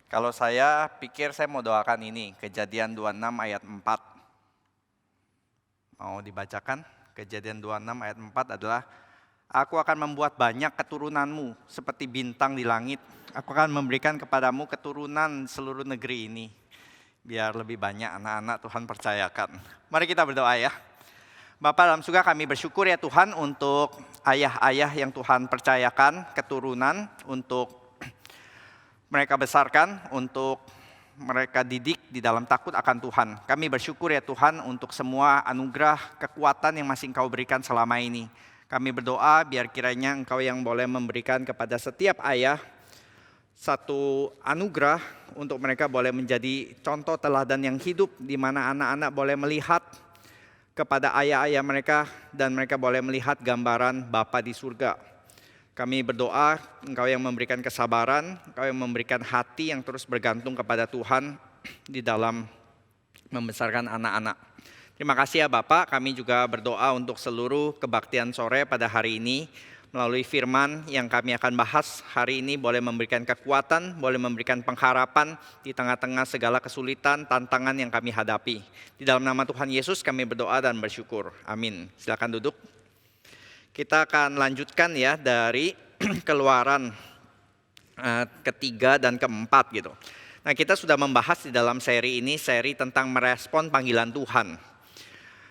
Kalau saya pikir saya mau doakan ini, Kejadian 26 ayat 4. Mau dibacakan? Kejadian 26 ayat 4 adalah, Aku akan membuat banyak keturunanmu seperti bintang di langit. Aku akan memberikan kepadamu keturunan seluruh negeri ini. Biar lebih banyak anak-anak Tuhan percayakan. Mari kita berdoa ya. Bapa dalam surga, kami bersyukur ya Tuhan untuk ayah-ayah yang Tuhan percayakan keturunan untuk mereka besarkan, untuk mereka didik di dalam takut akan Tuhan. Kami bersyukur ya Tuhan untuk semua anugerah kekuatan yang masih Engkau berikan selama ini. Kami berdoa biar kiranya Engkau yang boleh memberikan kepada setiap ayah satu anugerah untuk mereka boleh menjadi contoh teladan yang hidup, di mana anak-anak boleh melihat kepada ayah-ayah mereka dan mereka boleh melihat gambaran Bapa di surga. Kami berdoa Engkau yang memberikan kesabaran, Engkau yang memberikan hati yang terus bergantung kepada Tuhan di dalam membesarkan anak-anak. Terima kasih ya Bapak, kami juga berdoa untuk seluruh kebaktian sore pada hari ini. Melalui firman yang kami akan bahas hari ini boleh memberikan kekuatan, boleh memberikan pengharapan di tengah-tengah segala kesulitan, tantangan yang kami hadapi. Di dalam nama Tuhan Yesus kami berdoa dan bersyukur. Amin. Silakan duduk. Kita akan lanjutkan ya dari Keluaran ketiga dan keempat gitu. Nah, kita sudah membahas di dalam seri ini, seri tentang merespon panggilan Tuhan.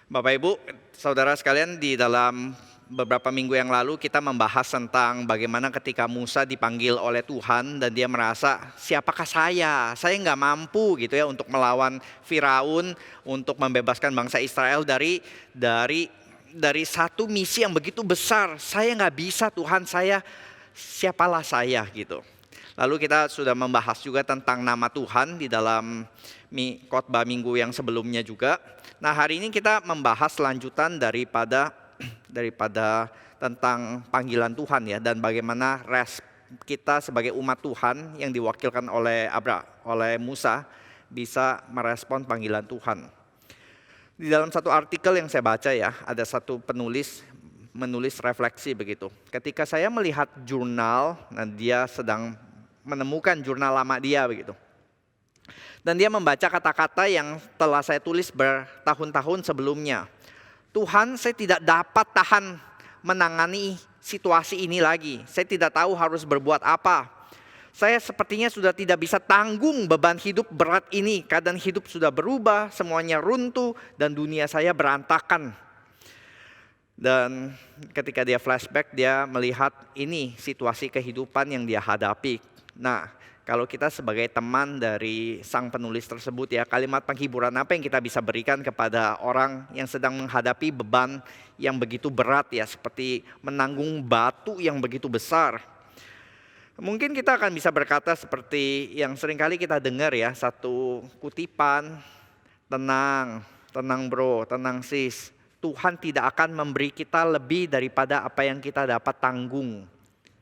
Bapak Ibu, saudara sekalian, di dalam beberapa minggu yang lalu kita membahas tentang bagaimana ketika Musa dipanggil oleh Tuhan dan dia merasa, siapakah saya? Saya nggak mampu gitu ya untuk melawan Firaun, untuk membebaskan bangsa Israel dari satu misi yang begitu besar. Saya nggak bisa Tuhan, siapalah saya gitu. Lalu kita sudah membahas juga tentang nama Tuhan di dalam khotbah minggu yang sebelumnya juga. Nah, hari ini kita membahas lanjutan daripada tentang panggilan Tuhan ya, dan bagaimana kita sebagai umat Tuhan yang diwakilkan oleh Musa bisa merespon panggilan Tuhan. Di dalam satu artikel yang saya baca ya, ada satu penulis menulis refleksi begitu. Ketika saya melihat jurnal, nah dia sedang menemukan jurnal lama dia begitu. Dan dia membaca kata-kata yang telah saya tulis bertahun-tahun sebelumnya. Tuhan, saya tidak dapat tahan menangani situasi ini lagi. Saya tidak tahu harus berbuat apa. Saya sepertinya sudah tidak bisa tanggung beban hidup berat ini. Keadaan hidup sudah berubah, semuanya runtuh dan dunia saya berantakan. Dan ketika dia flashback, dia melihat ini situasi kehidupan yang dia hadapi. Nah, kalau kita sebagai teman dari sang penulis tersebut ya, kalimat penghiburan apa yang kita bisa berikan kepada orang yang sedang menghadapi beban yang begitu berat ya, seperti menanggung batu yang begitu besar. Mungkin kita akan bisa berkata seperti yang seringkali kita dengar ya, satu kutipan, tenang bro, tenang sis. Tuhan tidak akan memberi kita lebih daripada apa yang kita dapat tanggung.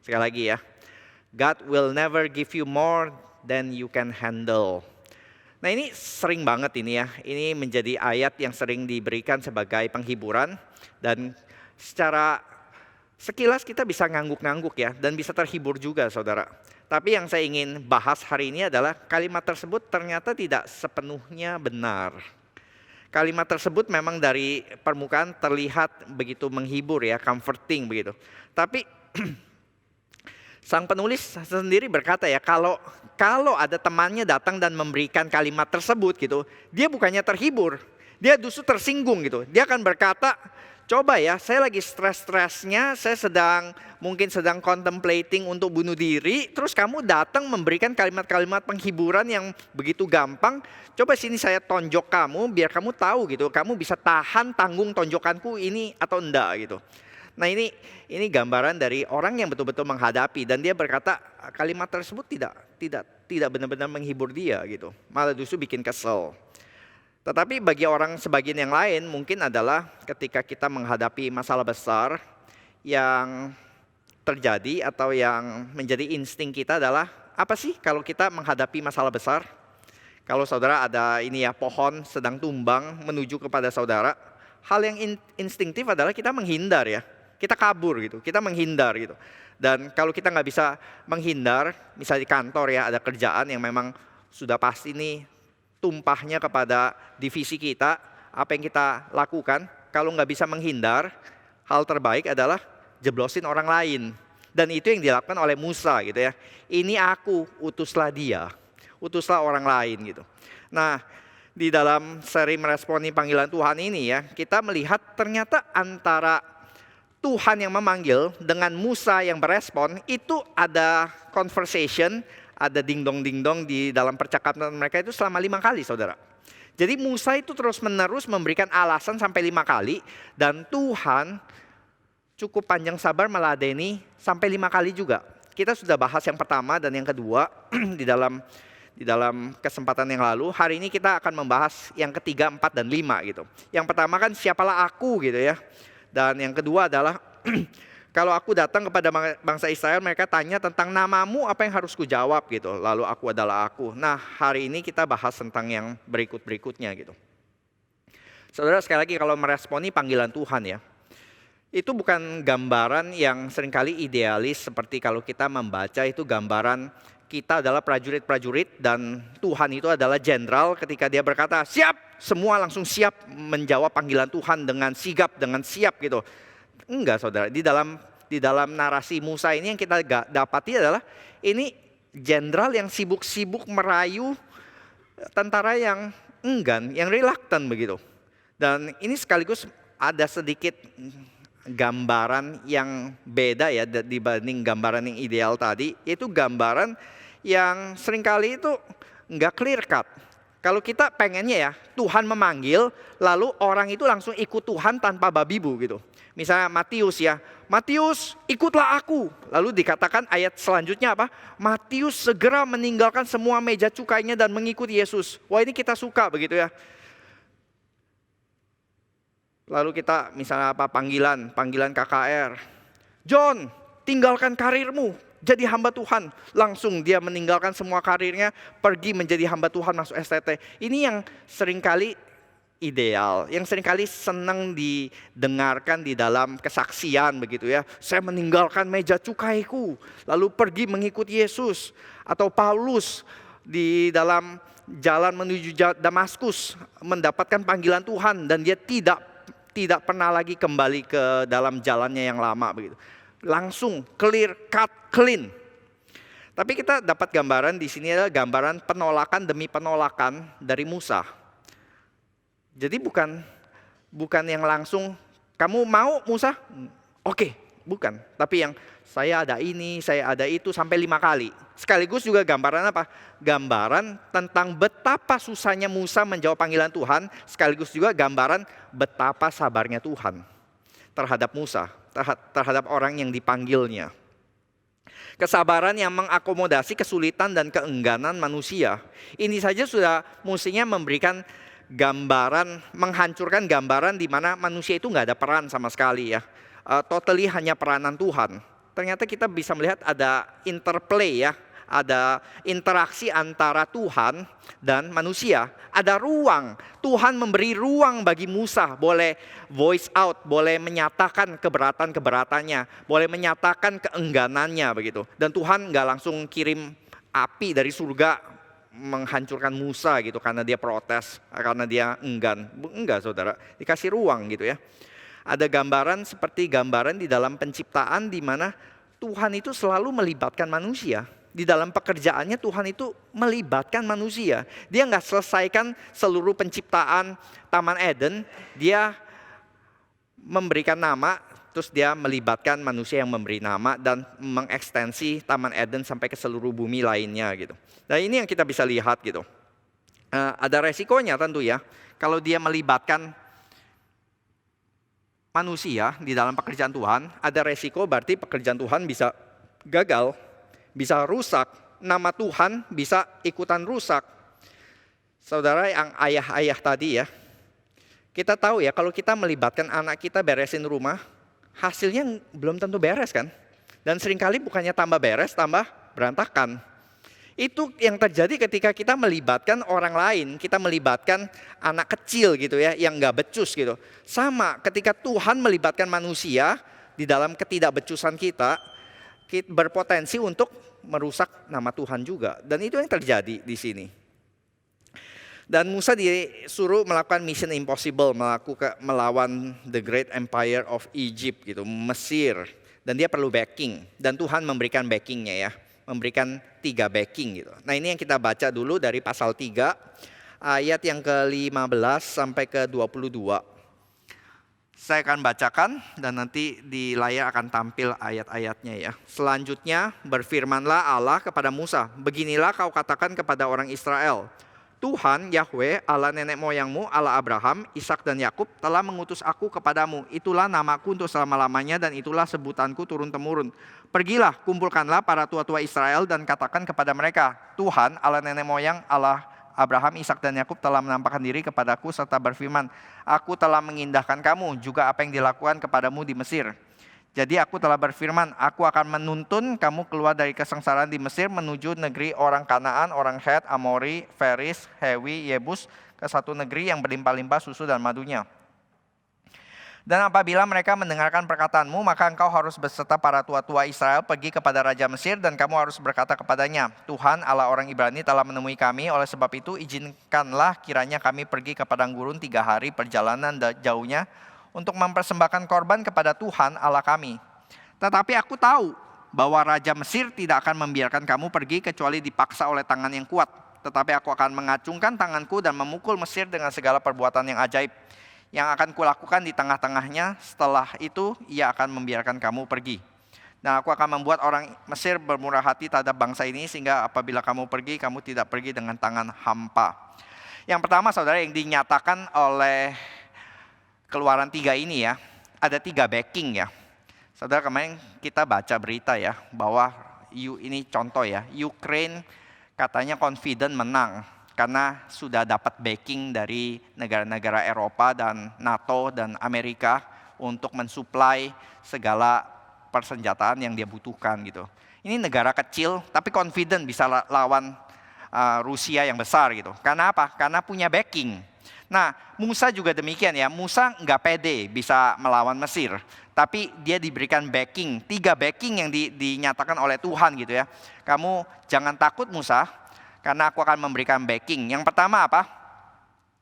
Sekali lagi ya, God will never give you more than you can handle. Nah, ini sering banget ini ya, ini menjadi ayat yang sering diberikan sebagai penghiburan. Dan secara sekilas kita bisa ngangguk-ngangguk ya, dan bisa terhibur juga saudara. Tapi yang saya ingin bahas hari ini adalah kalimat tersebut ternyata tidak sepenuhnya benar. Kalimat tersebut memang dari permukaan terlihat begitu menghibur ya, comforting begitu. Tapi sang penulis sendiri berkata ya, kalau ada temannya datang dan memberikan kalimat tersebut gitu, dia bukannya terhibur, dia justru tersinggung gitu. Dia akan berkata, coba ya, saya lagi stres-stresnya, saya mungkin sedang contemplating untuk bunuh diri, terus kamu datang memberikan kalimat-kalimat penghiburan yang begitu gampang. Coba sini saya tonjok kamu, biar kamu tahu gitu, kamu bisa tahan tanggung tonjokanku ini atau enggak gitu. Nah, ini gambaran dari orang yang betul-betul menghadapi, dan dia berkata kalimat tersebut tidak benar-benar menghibur dia gitu, malah justru bikin kesel. Tetapi bagi orang sebagian yang lain mungkin adalah ketika kita menghadapi masalah besar yang terjadi atau yang menjadi insting kita adalah, apa sih kalau kita menghadapi masalah besar? Kalau saudara ada ini ya, pohon sedang tumbang menuju kepada saudara, hal yang instingtif adalah kita menghindar ya. Kita kabur gitu, kita menghindar gitu. Dan kalau kita nggak bisa menghindar, misalnya di kantor ya ada kerjaan yang memang sudah pasti nih tumpahnya kepada divisi kita, apa yang kita lakukan, kalau nggak bisa menghindar, hal terbaik adalah jeblosin orang lain. Dan itu yang dilakukan oleh Musa gitu ya. Ini aku, utuslah dia, utuslah orang lain gitu. Nah, di dalam seri meresponi panggilan Tuhan ini ya, kita melihat ternyata antara Tuhan yang memanggil dengan Musa yang berespon, itu ada conversation, ada ding-dong di dalam percakapan mereka itu selama 5 kali, saudara. Jadi Musa itu terus-menerus memberikan alasan sampai 5 kali, dan Tuhan cukup panjang sabar meladeni sampai 5 kali juga. Kita sudah bahas yang pertama dan yang kedua di dalam kesempatan yang lalu. Hari ini kita akan membahas yang ketiga, 4, dan 5 gitu. Yang pertama kan siapalah aku gitu ya. Dan yang kedua adalah kalau aku datang kepada bangsa Israel, mereka tanya tentang namamu, apa yang harus kujawab gitu. Lalu aku adalah aku. Nah, hari ini kita bahas tentang yang berikut-berikutnya gitu. Saudara, sekali lagi kalau meresponi panggilan Tuhan ya, itu bukan gambaran yang seringkali idealis seperti kalau kita membaca itu gambaran kita adalah prajurit-prajurit dan Tuhan itu adalah jenderal ketika dia berkata siap, semua langsung siap menjawab panggilan Tuhan dengan sigap, dengan siap gitu. Enggak, saudara, di dalam narasi Musa ini yang kita dapati adalah ini jenderal yang sibuk-sibuk merayu tentara yang enggan, yang reluctant begitu. Dan ini sekaligus ada sedikit gambaran yang beda ya dibanding gambaran yang ideal tadi. Itu gambaran yang seringkali itu nggak clear cut. Kalau kita pengennya ya Tuhan memanggil, lalu orang itu langsung ikut Tuhan tanpa babi bu gitu. Misalnya Matius ya, Matius ikutlah aku. Lalu dikatakan ayat selanjutnya apa? Matius segera meninggalkan semua meja cukainya dan mengikuti Yesus. Wah, ini kita suka begitu ya. Lalu kita misalnya apa? Panggilan KKR. John, tinggalkan karirmu. Jadi hamba Tuhan, langsung dia meninggalkan semua karirnya, pergi menjadi hamba Tuhan masuk STT. Ini yang seringkali ideal, yang seringkali senang didengarkan di dalam kesaksian begitu ya. Saya meninggalkan meja cukaiku, lalu pergi mengikuti Yesus. Atau Paulus di dalam jalan menuju Damaskus mendapatkan panggilan Tuhan dan dia tidak pernah lagi kembali ke dalam jalannya yang lama begitu. Langsung clear cut, clean. Tapi kita dapat gambaran di sini adalah gambaran penolakan demi penolakan dari Musa. Jadi bukan yang langsung kamu mau Musa? Oke, bukan. Tapi yang saya ada ini, saya ada itu sampai 5 kali. Sekaligus juga gambaran apa? Gambaran tentang betapa susahnya Musa menjawab panggilan Tuhan, sekaligus juga gambaran betapa sabarnya Tuhan terhadap Musa, terhadap orang yang dipanggilnya. Kesabaran yang mengakomodasi kesulitan dan keengganan manusia. Ini saja sudah mestinya memberikan gambaran, menghancurkan gambaran di mana manusia itu nggak ada peran sama sekali ya. Totally hanya peranan Tuhan. Ternyata kita bisa melihat ada interplay ya. Ada interaksi antara Tuhan dan manusia. Ada ruang. Tuhan memberi ruang bagi Musa. Boleh voice out. Boleh menyatakan keberatan-keberatannya. Boleh menyatakan keengganannya begitu. Dan Tuhan gak langsung kirim api dari surga menghancurkan Musa gitu. Karena dia protes. Karena dia enggan. Enggak, saudara. Dikasih ruang gitu ya. Ada gambaran seperti gambaran di dalam penciptaan di mana Tuhan itu selalu melibatkan manusia. Di dalam pekerjaannya Tuhan itu melibatkan manusia. Dia nggak selesaikan seluruh penciptaan Taman Eden. Dia memberikan nama, terus dia melibatkan manusia yang memberi nama dan mengekstensi Taman Eden sampai ke seluruh bumi lainnya gitu. Nah ini yang kita bisa lihat gitu. Ada resikonya tentu ya. Kalau dia melibatkan manusia di dalam pekerjaan Tuhan, ada resiko berarti pekerjaan Tuhan bisa gagal. Bisa rusak, nama Tuhan bisa ikutan rusak. Saudara yang ayah-ayah tadi ya, kita tahu ya kalau kita melibatkan anak kita beresin rumah, hasilnya belum tentu beres kan. Dan seringkali bukannya tambah beres, tambah berantakan. Itu yang terjadi ketika kita melibatkan orang lain, kita melibatkan anak kecil gitu ya, yang gak becus gitu. Sama ketika Tuhan melibatkan manusia di dalam ketidakbecusan kita, berpotensi untuk merusak nama Tuhan juga. Dan itu yang terjadi di sini. Dan Musa disuruh melakukan mission impossible, melawan the great empire of Egypt gitu, Mesir. Dan dia perlu backing, dan Tuhan memberikan backingnya ya, memberikan 3 backing gitu. Nah ini yang kita baca dulu dari pasal 3, ayat yang ke-15 sampai ke-22. Saya akan bacakan dan nanti di layar akan tampil ayat-ayatnya ya. Selanjutnya berfirmanlah Allah kepada Musa, beginilah kau katakan kepada orang Israel, Tuhan Yahweh Allah nenek moyangmu, Allah Abraham, Ishak dan Yakub telah mengutus aku kepadamu. Itulah namaku untuk selama-lamanya dan itulah sebutanku turun-temurun. Pergilah, kumpulkanlah para tua-tua Israel dan katakan kepada mereka, Tuhan Allah nenek moyang, Allah Abraham, Ishak dan Yakub telah menampakkan diri kepadaku serta berfirman, aku telah mengindahkan kamu juga apa yang dilakukan kepadamu di Mesir. Jadi aku telah berfirman, aku akan menuntun kamu keluar dari kesengsaraan di Mesir menuju negeri orang Kanaan, orang Het, Amori, Feris, Hewi, Yebus, ke satu negeri yang berlimpah-limpah susu dan madunya. Dan apabila mereka mendengarkan perkataanmu, maka engkau harus beserta para tua-tua Israel pergi kepada Raja Mesir dan kamu harus berkata kepadanya, Tuhan Allah orang Ibrani telah menemui kami, oleh sebab itu izinkanlah kiranya kami pergi ke padang gurun 3 hari perjalanan jauhnya, untuk mempersembahkan korban kepada Tuhan Allah kami. Tetapi aku tahu bahwa Raja Mesir tidak akan membiarkan kamu pergi kecuali dipaksa oleh tangan yang kuat. Tetapi aku akan mengacungkan tanganku dan memukul Mesir dengan segala perbuatan yang ajaib yang akan kulakukan di tengah-tengahnya. Setelah itu ia akan membiarkan kamu pergi. Nah, aku akan membuat orang Mesir bermurah hati terhadap bangsa ini sehingga apabila kamu pergi, kamu tidak pergi dengan tangan hampa. Yang pertama saudara yang dinyatakan oleh Keluaran 3 ini ya, ada 3 backing ya. Saudara kemarin kita baca berita ya, bahwa ini contoh ya, Ukraine katanya confident menang karena sudah dapat backing dari negara-negara Eropa dan NATO dan Amerika untuk mensuplai segala persenjataan yang dia butuhkan gitu. Ini negara kecil tapi confident bisa lawan Rusia yang besar gitu. Karena apa? Karena punya backing. Nah, Musa juga demikian ya. Musa nggak pede bisa melawan Mesir, tapi dia diberikan backing, 3 backing yang dinyatakan oleh Tuhan gitu ya. Kamu jangan takut Musa, karena aku akan memberikan backing. Yang pertama apa?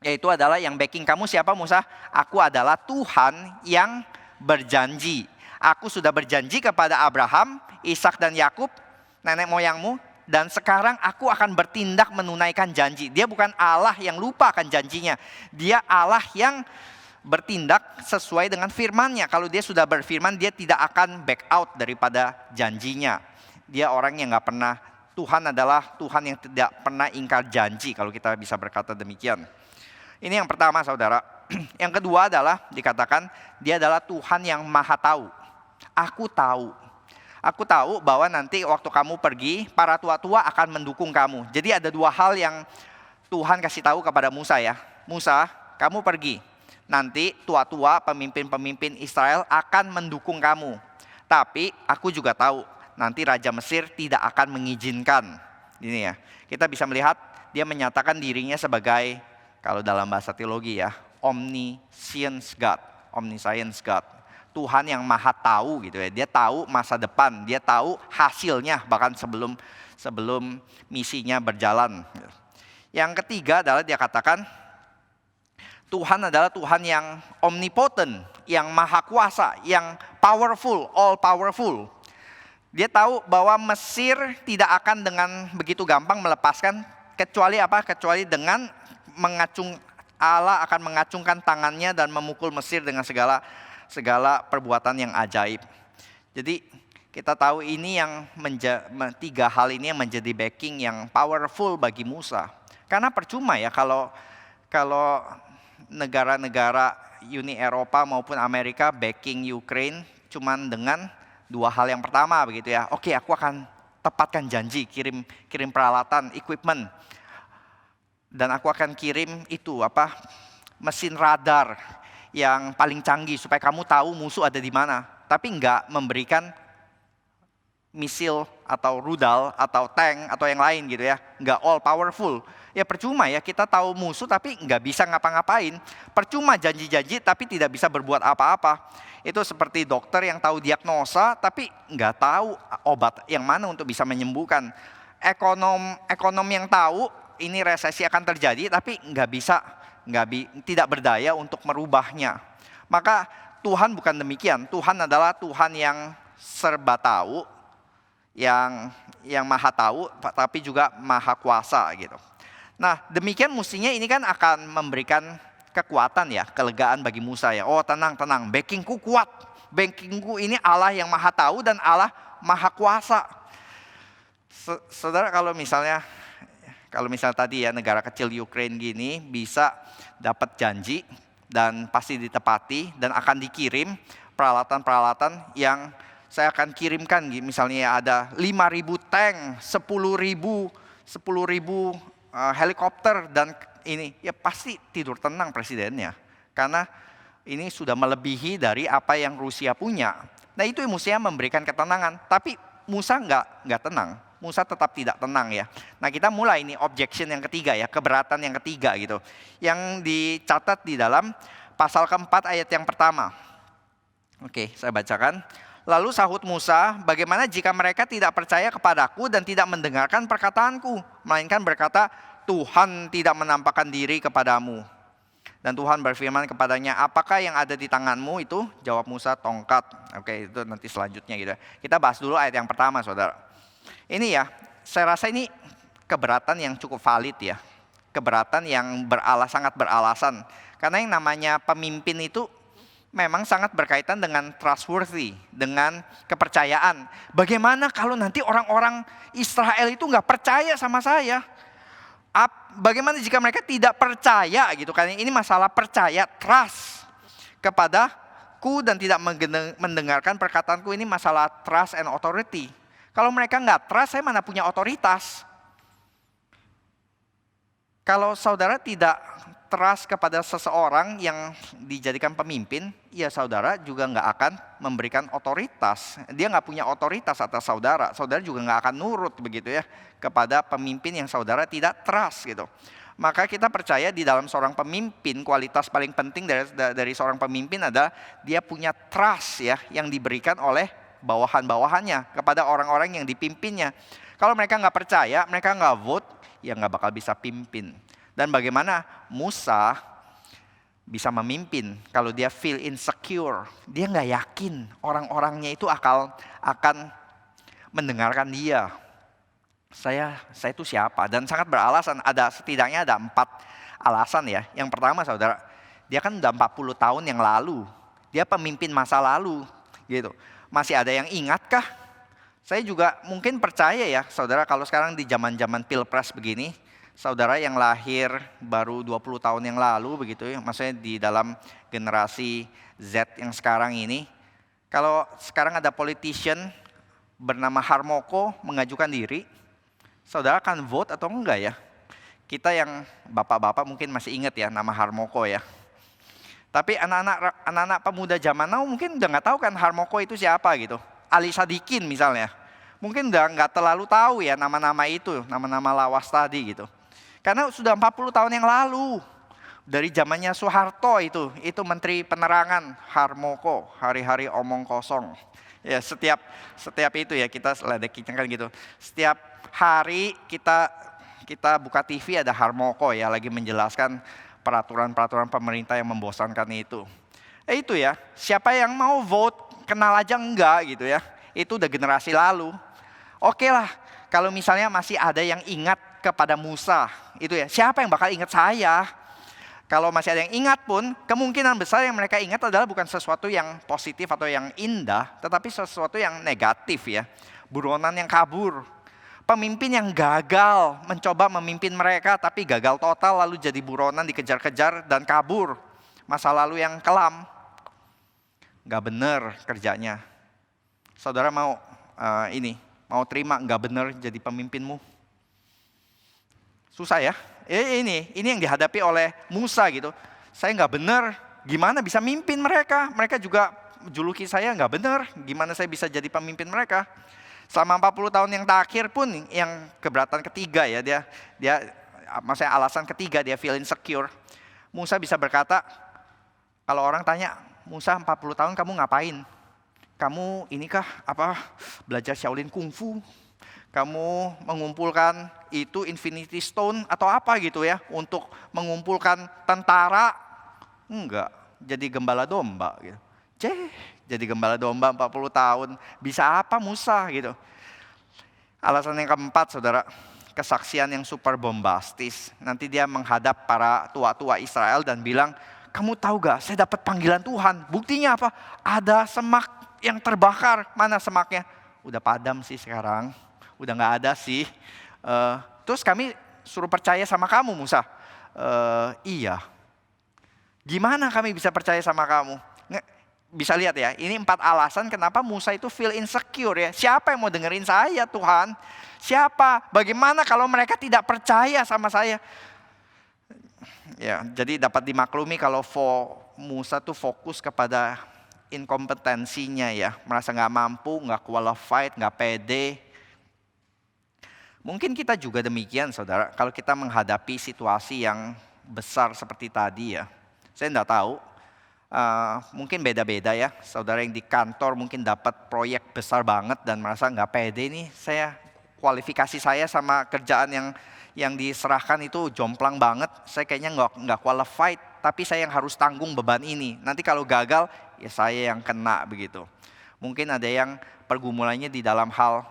Yaitu adalah yang backing kamu siapa Musa? Aku adalah Tuhan yang berjanji. Aku sudah berjanji kepada Abraham, Ishak dan Yakub, nenek moyangmu. Dan sekarang aku akan bertindak menunaikan janji. Dia bukan Allah yang lupa akan janjinya. Dia Allah yang bertindak sesuai dengan firman-Nya. Kalau dia sudah berfirman, dia tidak akan back out daripada janjinya. Dia orang yang gak pernah, Tuhan adalah Tuhan yang tidak pernah ingkar janji. Kalau kita bisa berkata demikian. Ini yang pertama saudara. Yang kedua adalah dikatakan dia adalah Tuhan yang maha tahu. Aku tahu. Aku tahu bahwa nanti waktu kamu pergi, para tua-tua akan mendukung kamu. Jadi ada 2 hal yang Tuhan kasih tahu kepada Musa ya. Musa, kamu pergi. Nanti tua-tua, pemimpin-pemimpin Israel akan mendukung kamu. Tapi aku juga tahu, nanti Raja Mesir tidak akan mengizinkan. Ini ya, kita bisa melihat dia menyatakan dirinya sebagai, kalau dalam bahasa teologi ya, omniscience God, omniscience God. Tuhan yang maha tahu gitu ya. Dia tahu masa depan, dia tahu hasilnya bahkan sebelum misinya berjalan. Yang ketiga adalah dia katakan Tuhan adalah Tuhan yang omnipotent, yang maha kuasa, yang powerful, all powerful. Dia tahu bahwa Mesir tidak akan dengan begitu gampang melepaskan kecuali apa? Kecuali dengan Allah akan mengacungkan tangannya dan memukul Mesir dengan segala perbuatan yang ajaib. Jadi kita tahu ini yang 3 hal ini yang menjadi backing yang powerful bagi Musa. Karena percuma ya kalau negara-negara Uni Eropa maupun Amerika backing Ukraine cuman dengan 2 hal yang pertama begitu ya. Oke, aku akan tepatkan janji, kirim peralatan, equipment. Dan aku akan kirim mesin radar yang paling canggih supaya kamu tahu musuh ada di mana. Tapi enggak memberikan misil atau rudal atau tank atau yang lain gitu ya, nggak all powerful. Ya percuma ya, kita tahu musuh tapi nggak bisa ngapa-ngapain. Percuma janji-janji tapi tidak bisa berbuat apa-apa. Itu seperti dokter yang tahu diagnosa tapi nggak tahu obat yang mana untuk bisa menyembuhkan. Ekonom yang tahu ini resesi akan terjadi tapi tidak berdaya untuk merubahnya. Maka Tuhan bukan demikian. Tuhan adalah Tuhan yang serba tahu, yang maha tahu, tapi juga maha kuasa gitu. Nah demikian mestinya ini kan akan memberikan kekuatan ya, kelegaan bagi Musa ya. Oh tenang, backingku kuat. Backingku ini Allah yang maha tahu dan Allah maha kuasa. Saudara kalau misalnya tadi ya negara kecil Ukraine gini bisa dapat janji dan pasti ditepati dan akan dikirim peralatan-peralatan yang saya akan kirimkan, misalnya ada 5.000 tank, 10.000 helikopter dan ini ya pasti tidur tenang presidennya karena ini sudah melebihi dari apa yang Rusia punya. Nah itu mestinya memberikan ketenangan, tapi Musa nggak tenang. Musa tetap tidak tenang ya. Nah kita mulai ini objection yang ketiga ya, keberatan yang ketiga gitu, yang dicatat di dalam pasal keempat ayat yang pertama. Oke, saya bacakan. Lalu sahut Musa, bagaimana jika mereka tidak percaya kepadaku dan tidak mendengarkan perkataanku, melainkan berkata, Tuhan tidak menampakkan diri kepadamu. Dan Tuhan berfirman kepadanya, apakah yang ada di tanganmu itu? Jawab Musa, tongkat. Oke, itu nanti selanjutnya gitu. Kita bahas dulu ayat yang pertama, saudara. Ini ya, saya rasa ini keberatan yang cukup valid ya. Keberatan yang sangat beralasan. Karena yang namanya pemimpin itu memang sangat berkaitan dengan trustworthy, dengan kepercayaan. Bagaimana kalau nanti orang-orang Israel itu nggak percaya sama saya? Bagaimana jika mereka tidak percaya gitu kan? Ini masalah percaya, trust kepadaku dan tidak mendengarkan perkataanku, ini masalah trust and authority. Kalau mereka nggak trust, saya mana punya otoritas? Kalau saudara tidak trust kepada seseorang yang dijadikan pemimpin, ya saudara juga nggak akan memberikan otoritas. Dia nggak punya otoritas atas saudara. Saudara juga nggak akan nurut begitu ya kepada pemimpin yang saudara tidak trust gitu. Maka kita percaya di dalam seorang pemimpin, kualitas paling penting dari seorang pemimpin adalah dia punya trust ya yang diberikan oleh bawahan-bawahannya kepada orang-orang yang dipimpinnya. Kalau mereka nggak percaya, mereka nggak vote, ya nggak bakal bisa pimpin. Dan bagaimana Musa bisa memimpin kalau dia feel insecure. Dia nggak yakin orang-orangnya itu akan mendengarkan dia. Saya itu siapa? Dan sangat beralasan, setidaknya ada 4 alasan ya. Yang pertama saudara, dia kan udah 40 tahun yang lalu. Dia pemimpin masa lalu gitu. Masih ada yang ingatkah? Saya juga mungkin percaya ya saudara, kalau sekarang di zaman-zaman pilpres begini, saudara yang lahir baru 20 tahun yang lalu begitu ya, maksudnya di dalam generasi Z yang sekarang ini, kalau sekarang ada politician bernama Harmoko mengajukan diri, saudara akan vote atau enggak ya? Kita yang bapak-bapak mungkin masih ingat ya nama Harmoko ya. Tapi anak-anak pemuda zaman now mungkin udah nggak tahu kan Harmoko itu siapa gitu. Ali Sadikin misalnya, mungkin udah nggak terlalu tahu ya nama-nama itu, nama-nama lawas tadi gitu. Karena sudah 40 tahun yang lalu, dari zamannya Soeharto itu Menteri Penerangan, Harmoko, hari-hari omong kosong. Ya setiap itu ya kita ledekin kan gitu. Setiap hari kita buka TV ada Harmoko ya lagi menjelaskan peraturan-peraturan pemerintah yang membosankan itu. Itu ya, siapa yang mau vote, kenal aja enggak gitu ya. Itu udah generasi lalu. Oke lah, kalau misalnya masih ada yang ingat kepada Musa, itu ya, siapa yang bakal ingat saya? Kalau masih ada yang ingat pun, kemungkinan besar yang mereka ingat adalah bukan sesuatu yang positif atau yang indah, tetapi sesuatu yang negatif ya. Buronan yang kabur. Pemimpin yang gagal mencoba memimpin mereka tapi gagal total lalu jadi buronan, dikejar-kejar dan kabur. Masa lalu yang kelam. Gak benar kerjanya. Saudara mau terima gak benar jadi pemimpinmu? Susah ya. Ini yang dihadapi oleh Musa gitu. Saya gak benar, gimana bisa mimpin mereka? Mereka juga juluki saya gak benar, gimana saya bisa jadi pemimpin mereka? Selama 40 tahun yang terakhir pun yang keberatan ketiga ya, maksudnya alasan ketiga dia feel insecure. Musa bisa berkata, kalau orang tanya, Musa 40 tahun kamu ngapain? Kamu inikah belajar Shaolin Kungfu? Kamu mengumpulkan itu Infinity Stone atau apa gitu ya untuk mengumpulkan tentara? Enggak, jadi gembala domba gitu. Jadi gembala domba 40 tahun, bisa apa Musa gitu. Alasan yang keempat saudara, kesaksian yang super bombastis. Nanti dia menghadap para tua-tua Israel dan bilang, kamu tahu gak saya dapat panggilan Tuhan. Buktinya apa? Ada semak yang terbakar. Mana semaknya? Udah padam sih sekarang, udah gak ada sih. Terus kami suruh percaya sama kamu Musa. Iya. Gimana kami bisa percaya sama kamu? Bisa lihat ya, ini 4 alasan kenapa Musa itu feel insecure ya. Siapa yang mau dengerin saya Tuhan? Siapa? Bagaimana kalau mereka tidak percaya sama saya? Ya, jadi dapat dimaklumi kalau Musa tuh fokus kepada inkompetensinya ya. Merasa gak mampu, gak qualified, gak pede. Mungkin kita juga demikian saudara, kalau kita menghadapi situasi yang besar seperti tadi ya. Saya enggak tahu, mungkin beda-beda ya. Saudara yang di kantor mungkin dapat proyek besar banget dan merasa nggak pede nih. Kualifikasi saya sama kerjaan yang diserahkan itu jomplang banget. Saya kayaknya nggak qualified, tapi saya yang harus tanggung beban ini. Nanti kalau gagal, ya saya yang kena begitu. Mungkin ada yang pergumulannya di dalam hal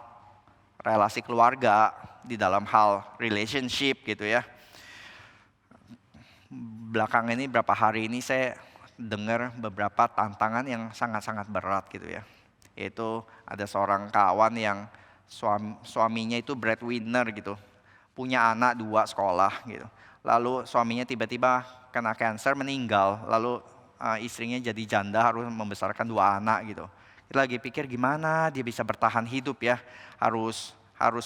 relasi keluarga, di dalam hal relationship gitu ya. Belakangan ini berapa hari ini saya dengar beberapa tantangan yang sangat-sangat berat gitu ya. Yaitu ada seorang kawan yang suaminya itu breadwinner gitu. Punya anak 2 sekolah gitu. Lalu suaminya tiba-tiba kena kanker meninggal. Lalu istrinya jadi janda harus membesarkan 2 anak gitu. Kita lagi pikir gimana dia bisa bertahan hidup ya. Harus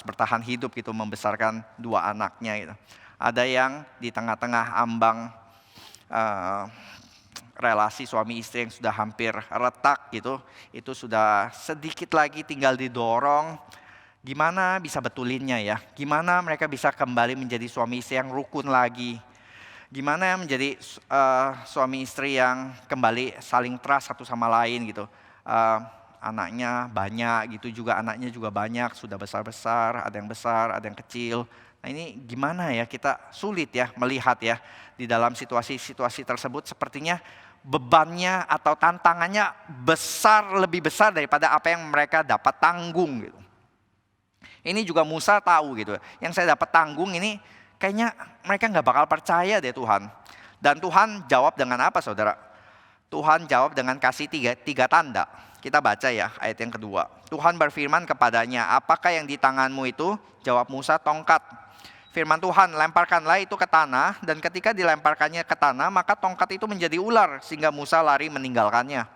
bertahan hidup gitu membesarkan 2 anaknya gitu. Ada yang di tengah-tengah ambang relasi suami istri yang sudah hampir retak gitu. Itu sudah sedikit lagi tinggal didorong. Gimana bisa betulinnya ya? Gimana mereka bisa kembali menjadi suami istri yang rukun lagi? Gimana menjadi suami istri yang kembali saling trust satu sama lain gitu. Anaknya banyak gitu juga, anaknya juga banyak, sudah besar-besar, ada yang besar, ada yang kecil. Nah ini gimana ya, kita sulit ya melihat ya di dalam situasi-situasi tersebut sepertinya bebannya atau tantangannya lebih besar daripada apa yang mereka dapat tanggung gitu. Ini juga Musa tahu gitu, yang saya dapat tanggung ini kayaknya mereka gak bakal percaya deh Tuhan. Dan Tuhan jawab dengan apa saudara? Tuhan jawab dengan kasih tiga tanda. Kita baca ya ayat yang kedua. Tuhan berfirman kepadanya, apakah yang di tanganmu itu? Jawab Musa, tongkat. Firman Tuhan, lemparkanlah itu ke tanah, dan ketika dilemparkannya ke tanah, maka tongkat itu menjadi ular, sehingga Musa lari meninggalkannya.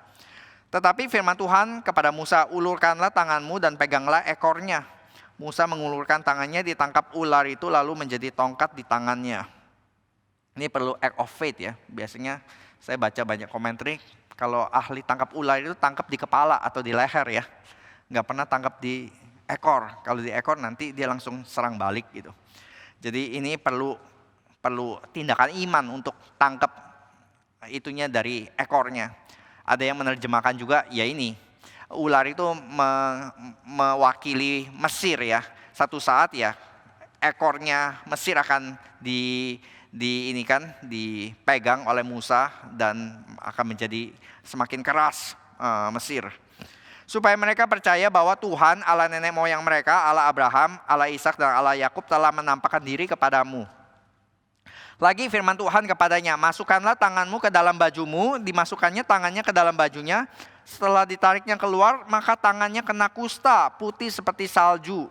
Tetapi firman Tuhan kepada Musa, ulurkanlah tanganmu dan peganglah ekornya. Musa mengulurkan tangannya, ditangkap ular itu lalu menjadi tongkat di tangannya. Ini perlu act of faith ya. Biasanya saya baca banyak komentari, kalau ahli tangkap ular itu tangkap di kepala atau di leher ya. Nggak pernah tangkap di ekor. Kalau di ekor nanti dia langsung serang balik gitu. Jadi ini perlu tindakan iman untuk tangkap itunya dari ekornya. Ada yang menerjemahkan juga ya ini. Ular itu mewakili Mesir ya. Satu saat ya ekornya Mesir akan dipegang oleh Musa dan akan menjadi semakin keras Mesir. Supaya mereka percaya bahwa Tuhan Allah nenek moyang mereka, Allah Abraham, Allah Ishak dan Allah Yakub telah menampakkan diri kepadamu. Lagi firman Tuhan kepadanya, masukkanlah tanganmu ke dalam bajumu, dimasukkannya tangannya ke dalam bajunya. Setelah ditariknya keluar, maka tangannya kena kusta, putih seperti salju.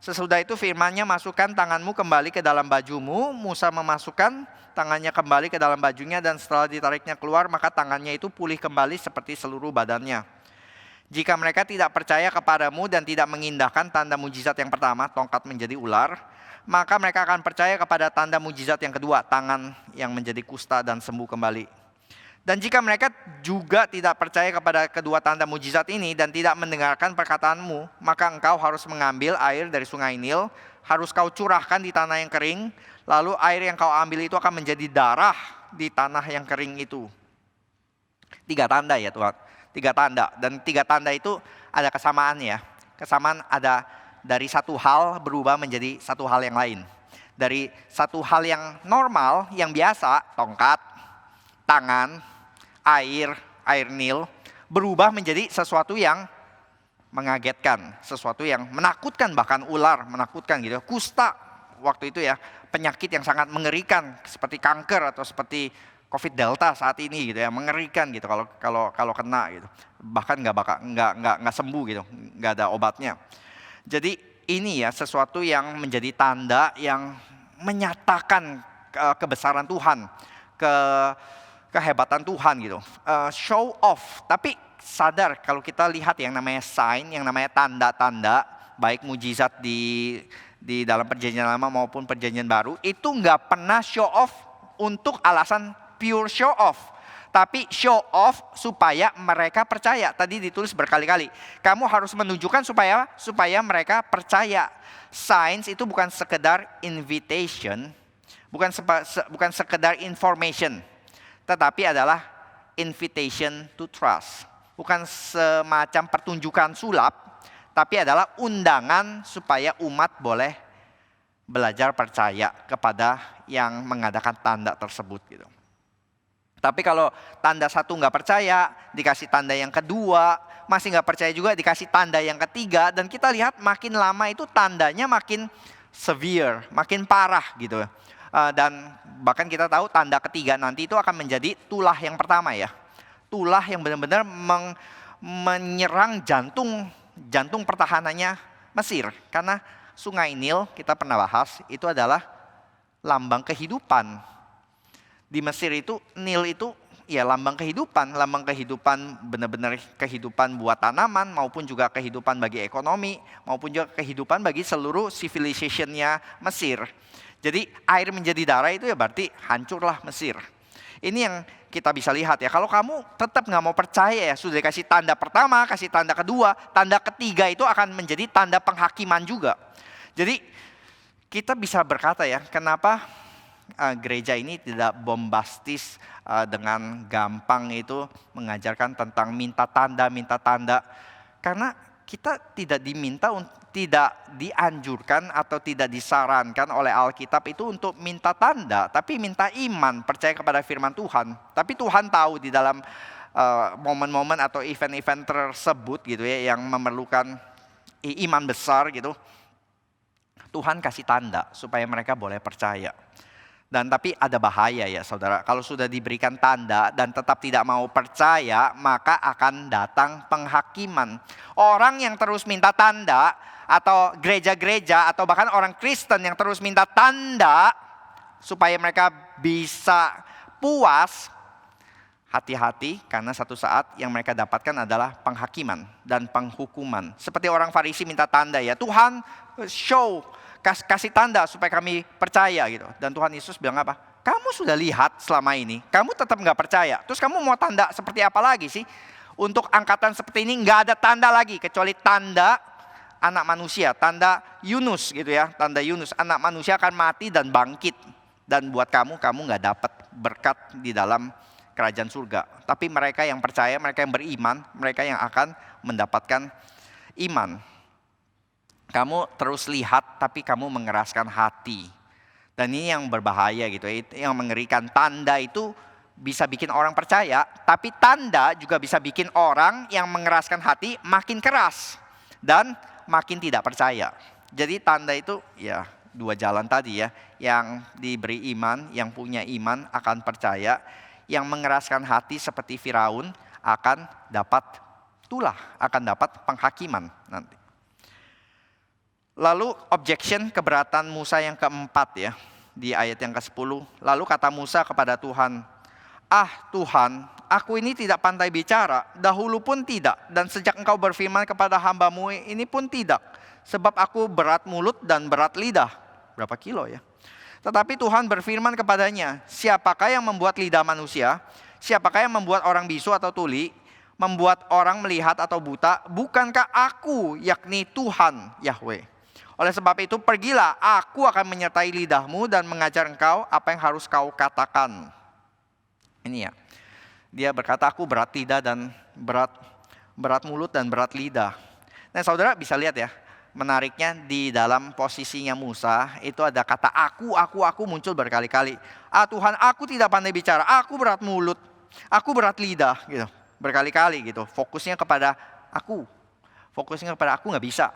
Sesudah itu firman-Nya, masukkan tanganmu kembali ke dalam bajumu. Musa memasukkan tangannya kembali ke dalam bajunya dan setelah ditariknya keluar, maka tangannya itu pulih kembali seperti seluruh badannya. Jika mereka tidak percaya kepadamu dan tidak mengindahkan tanda mujizat yang pertama, tongkat menjadi ular, maka mereka akan percaya kepada tanda mujizat yang kedua, tangan yang menjadi kusta dan sembuh kembali. Dan jika mereka juga tidak percaya kepada kedua tanda mujizat ini dan tidak mendengarkan perkataanmu, maka engkau harus mengambil air dari sungai Nil, harus kau curahkan di tanah yang kering, lalu air yang kau ambil itu akan menjadi darah di tanah yang kering itu. 3 tanda ya Tuhan, 3 tanda. Dan 3 tanda itu ada kesamaan ya. Kesamaan ada dari satu hal berubah menjadi satu hal yang lain. Dari satu hal yang normal, yang biasa, tongkat, tangan, air Nil, berubah menjadi sesuatu yang mengagetkan, sesuatu yang menakutkan, bahkan ular menakutkan gitu. Kusta waktu itu ya, penyakit yang sangat mengerikan seperti kanker atau seperti COVID Delta saat ini gitu ya, mengerikan gitu kalau kena gitu. Bahkan nggak sembuh gitu, nggak ada obatnya. Jadi ini ya sesuatu yang menjadi tanda yang menyatakan kebesaran Tuhan, kehebatan Tuhan gitu. Show off, tapi sadar kalau kita lihat yang namanya sign, yang namanya tanda-tanda, baik mujizat di dalam perjanjian lama maupun perjanjian baru, itu nggak pernah show off untuk alasan pure show off. Tapi show off supaya mereka percaya. Tadi ditulis berkali-kali. Kamu harus menunjukkan supaya mereka percaya. Signs itu bukan sekedar invitation, bukan sekedar information, tetapi adalah invitation to trust. Bukan semacam pertunjukan sulap, tapi adalah undangan supaya umat boleh belajar percaya kepada yang mengadakan tanda tersebut gitu. Tapi kalau tanda satu nggak percaya, dikasih tanda yang kedua, masih nggak percaya juga, dikasih tanda yang ketiga, dan kita lihat makin lama itu tandanya makin severe, makin parah gitu. Dan bahkan kita tahu tanda ketiga nanti itu akan menjadi tulah yang pertama ya. Tulah yang benar-benar menyerang jantung pertahanannya Mesir. Karena sungai Nil, kita pernah bahas, itu adalah lambang kehidupan. Di Mesir itu, Nil itu ya lambang kehidupan benar-benar kehidupan buat tanaman, maupun juga kehidupan bagi ekonomi, maupun juga kehidupan bagi seluruh civilization-nya Mesir. Jadi air menjadi darah itu ya berarti hancurlah Mesir. Ini yang kita bisa lihat ya. Kalau kamu tetap nggak mau percaya ya, sudah dikasih tanda pertama, kasih tanda kedua, tanda ketiga itu akan menjadi tanda penghakiman juga. Jadi kita bisa berkata ya, kenapa gereja ini tidak bombastis dengan gampang itu mengajarkan tentang minta tanda. Karena kita tidak dianjurkan atau tidak disarankan oleh Alkitab itu untuk minta tanda, tapi minta iman, percaya kepada firman Tuhan. Tapi Tuhan tahu di dalam momen-momen atau event-event tersebut gitu ya, yang memerlukan iman besar gitu, Tuhan kasih tanda supaya mereka boleh percaya. Dan tapi ada bahaya ya saudara, kalau sudah diberikan tanda dan tetap tidak mau percaya, maka akan datang penghakiman. Orang yang terus minta tanda, atau gereja-gereja, atau bahkan orang Kristen yang terus minta tanda supaya mereka bisa puas, hati-hati karena satu saat yang mereka dapatkan adalah penghakiman dan penghukuman. Seperti orang Farisi minta tanda ya, Tuhan show, kasih tanda supaya kami percaya gitu. Dan Tuhan Yesus bilang apa? Kamu sudah lihat selama ini, kamu tetap nggak percaya. Terus kamu mau tanda seperti apa lagi sih? Untuk angkatan seperti ini nggak ada tanda lagi kecuali tanda anak manusia, tanda Yunus gitu ya, tanda Yunus. Anak manusia akan mati dan bangkit. Dan buat kamu nggak dapat berkat di dalam kerajaan surga. Tapi mereka yang percaya, mereka yang beriman, mereka yang akan mendapatkan iman. Kamu terus lihat tapi kamu mengeraskan hati. Dan ini yang berbahaya gitu ya, yang mengerikan. Tanda itu bisa bikin orang percaya, tapi tanda juga bisa bikin orang yang mengeraskan hati makin keras dan makin tidak percaya. Jadi tanda itu ya dua jalan tadi ya, yang diberi iman, yang punya iman akan percaya, yang mengeraskan hati seperti Firaun akan dapat tulah, akan dapat penghakiman nanti. Lalu objection, keberatan Musa yang keempat ya, di ayat yang ke-10. Lalu kata Musa kepada Tuhan, Tuhan, aku ini tidak pandai bicara, dahulu pun tidak, dan sejak engkau berfirman kepada hamba-Mu ini pun tidak. Sebab aku berat mulut dan berat lidah. Berapa kilo ya? Tetapi Tuhan berfirman kepadanya, siapakah yang membuat lidah manusia? siapakah yang membuat orang bisu atau tuli, membuat orang melihat atau buta? Bukankah aku, yakni Tuhan Yahweh? Oleh sebab itu pergilah, aku akan menyertai lidahmu dan mengajar engkau apa yang harus kau katakan. Ini ya, dia berkata aku berat lidah dan berat mulut dan berat lidah. Nah saudara bisa lihat ya, menariknya di dalam posisinya Musa itu ada kata aku muncul berkali-kali. Tuhan, aku tidak pandai bicara, aku berat mulut, aku berat lidah gitu. Berkali-kali gitu. Fokusnya kepada aku. Fokusnya kepada aku nggak bisa.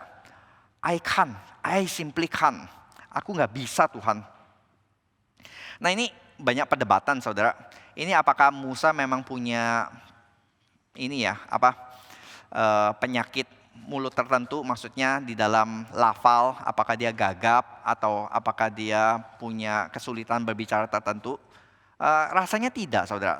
I simply can. Aku nggak bisa Tuhan. Nah ini banyak perdebatan saudara. Ini apakah Musa memang punya ini ya penyakit mulut tertentu, maksudnya di dalam lafal, apakah dia gagap atau apakah dia punya kesulitan berbicara tertentu? Rasanya tidak, saudara.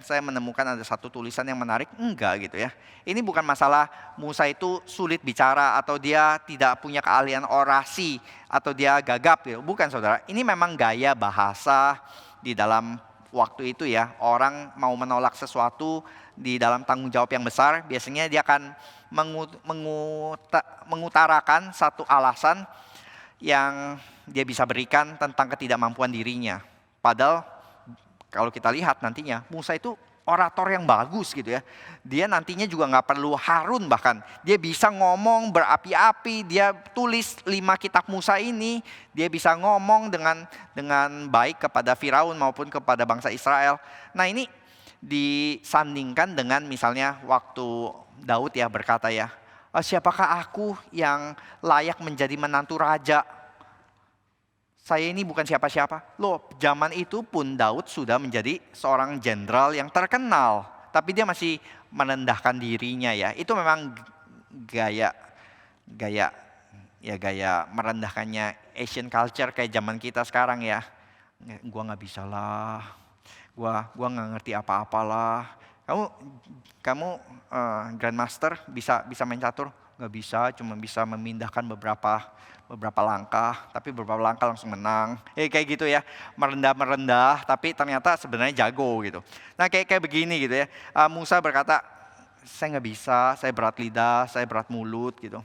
Saya menemukan ada satu tulisan yang menarik, enggak gitu ya. Ini bukan masalah Musa itu sulit bicara atau dia tidak punya keahlian orasi atau dia gagap gitu. Bukan, saudara. Ini memang gaya bahasa di dalam waktu itu ya. Orang mau menolak sesuatu di dalam tanggung jawab yang besar, biasanya dia akan mengutarakan satu alasan yang dia bisa berikan tentang ketidakmampuan dirinya. Padahal kalau kita lihat nantinya Musa itu orator yang bagus gitu ya. Dia nantinya juga nggak perlu Harun, bahkan dia bisa ngomong berapi-api. Dia tulis 5 kitab Musa ini, dia bisa ngomong dengan baik kepada Firaun maupun kepada bangsa Israel. Nah ini disandingkan dengan misalnya waktu Daud ya berkata ya, siapakah aku yang layak menjadi menantu raja? Saya ini bukan siapa-siapa. Loh, zaman itu pun Daud sudah menjadi seorang jenderal yang terkenal, tapi dia masih merendahkan dirinya ya. Itu memang gaya merendahkannya Asian culture kayak zaman kita sekarang ya. Gua nggak bisa lah. Gua nggak ngerti apa-apalah. Kamu grandmaster bisa main catur? Nggak bisa, cuma bisa memindahkan beberapa langkah, tapi beberapa langkah langsung menang. Kayak gitu ya, merendah, tapi ternyata sebenarnya jago gitu. Nah kayak begini gitu ya. Musa berkata, saya nggak bisa, saya berat lidah, saya berat mulut gitu.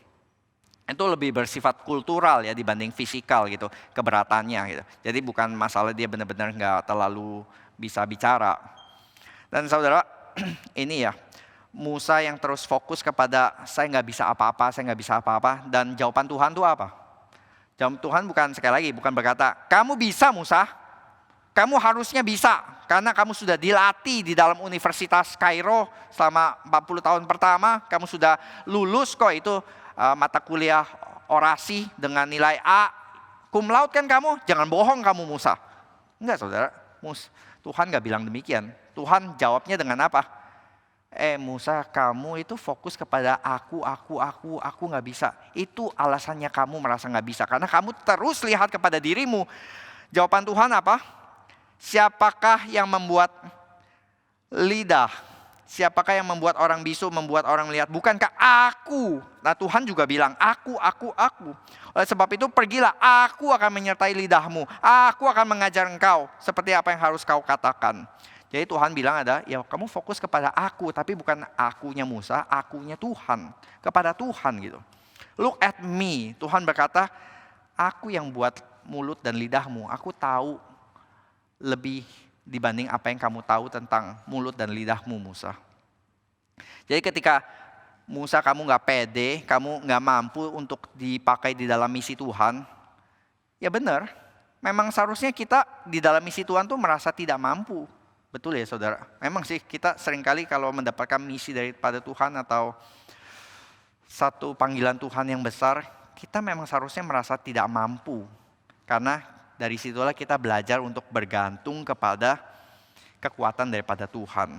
Itu lebih bersifat kultural ya dibanding fisikal gitu, keberatannya gitu. Jadi bukan masalah dia benar-benar nggak terlalu bisa bicara. Dan saudara, ini ya, Musa yang terus fokus kepada saya nggak bisa apa-apa, dan jawaban Tuhan itu apa? Jawaban Tuhan bukan sekali lagi, bukan berkata, kamu bisa Musa, kamu harusnya bisa, karena kamu sudah dilatih di dalam Universitas Kairo selama 40 tahun pertama, kamu sudah lulus kok itu mata kuliah orasi dengan nilai A, cum laude kan kamu, jangan bohong kamu Musa. Enggak saudara, Tuhan nggak bilang demikian. Tuhan jawabnya dengan apa? Musa, kamu itu fokus kepada aku nggak bisa. Itu alasannya kamu merasa nggak bisa, karena kamu terus lihat kepada dirimu. Jawaban Tuhan apa? Siapakah yang membuat lidah? Siapakah yang membuat orang bisu, membuat orang melihat? Bukankah aku? Nah Tuhan juga bilang aku. Oleh sebab itu pergilah, aku akan menyertai lidahmu. Aku akan mengajar engkau seperti apa yang harus kau katakan. Jadi Tuhan bilang ya kamu fokus kepada aku, tapi bukan akunya Musa, akunya Tuhan. Kepada Tuhan gitu. Look at me, Tuhan berkata, aku yang buat mulut dan lidahmu. Aku tahu lebih dibanding apa yang kamu tahu tentang mulut dan lidahmu Musa. Jadi ketika Musa kamu gak pede, kamu gak mampu untuk dipakai di dalam misi Tuhan, ya benar, memang seharusnya kita di dalam misi Tuhan tuh merasa tidak mampu. Betul ya saudara, memang sih kita seringkali kalau mendapatkan misi daripada Tuhan atau satu panggilan Tuhan yang besar, kita memang seharusnya merasa tidak mampu. Karena dari situlah kita belajar untuk bergantung kepada kekuatan daripada Tuhan.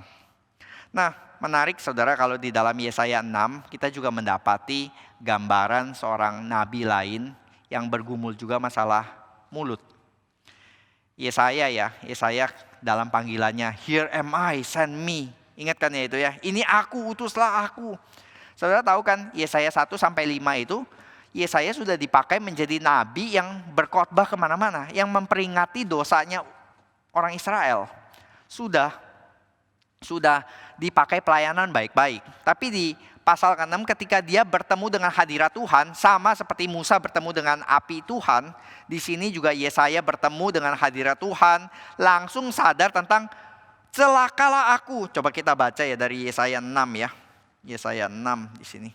Nah menarik saudara, kalau di dalam Yesaya 6 kita juga mendapati gambaran seorang nabi lain yang bergumul juga masalah mulut. Yesaya dalam panggilannya, here am I, send me. Ingat kan ya itu ya, ini aku, utuslah aku. Saudara tahu kan Yesaya 1-5 itu, Yesaya sudah dipakai menjadi nabi yang berkhotbah kemana-mana, yang memperingati dosanya orang Israel. Sudah. sudah dipakai pelayanan baik-baik. Tapi di pasal ke-6 ketika dia bertemu dengan hadirat Tuhan, sama seperti Musa bertemu dengan api Tuhan, di sini juga Yesaya bertemu dengan hadirat Tuhan, langsung sadar tentang celakalah aku. Coba kita baca ya dari Yesaya 6 ya. Yesaya 6 di sini.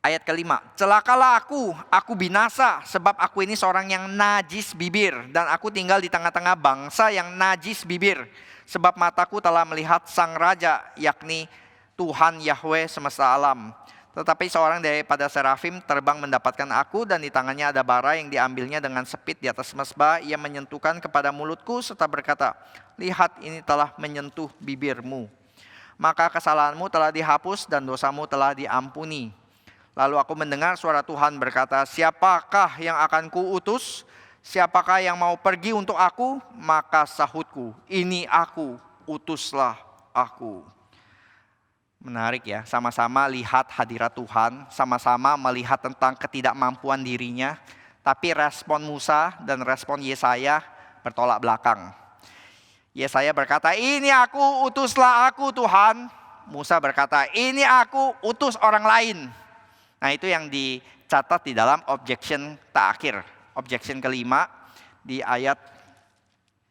Ayat kelima, celakalah aku binasa sebab aku ini seorang yang najis bibir. Dan aku tinggal di tengah-tengah bangsa yang najis bibir. Sebab mataku telah melihat sang raja, yakni Tuhan Yahweh semesta alam. Tetapi seorang daripada serafim terbang mendapatkan aku, dan di tangannya ada bara yang diambilnya dengan sepit di atas mezbah. Ia menyentuhkan kepada mulutku serta berkata, lihat ini telah menyentuh bibirmu. Maka kesalahanmu telah dihapus dan dosamu telah diampuni. Lalu aku mendengar suara Tuhan berkata, siapakah yang akan kuutus? Siapakah yang mau pergi untuk aku? Maka sahutku, ini aku, utuslah aku. Menarik ya, sama-sama lihat hadirat Tuhan, sama-sama melihat tentang ketidakmampuan dirinya. Tapi respon Musa dan respon Yesaya bertolak belakang. Yesaya berkata, ini aku, utuslah aku Tuhan. Musa berkata, ini aku, utus orang lain. Nah itu yang dicatat di dalam objection terakhir. Objection kelima di ayat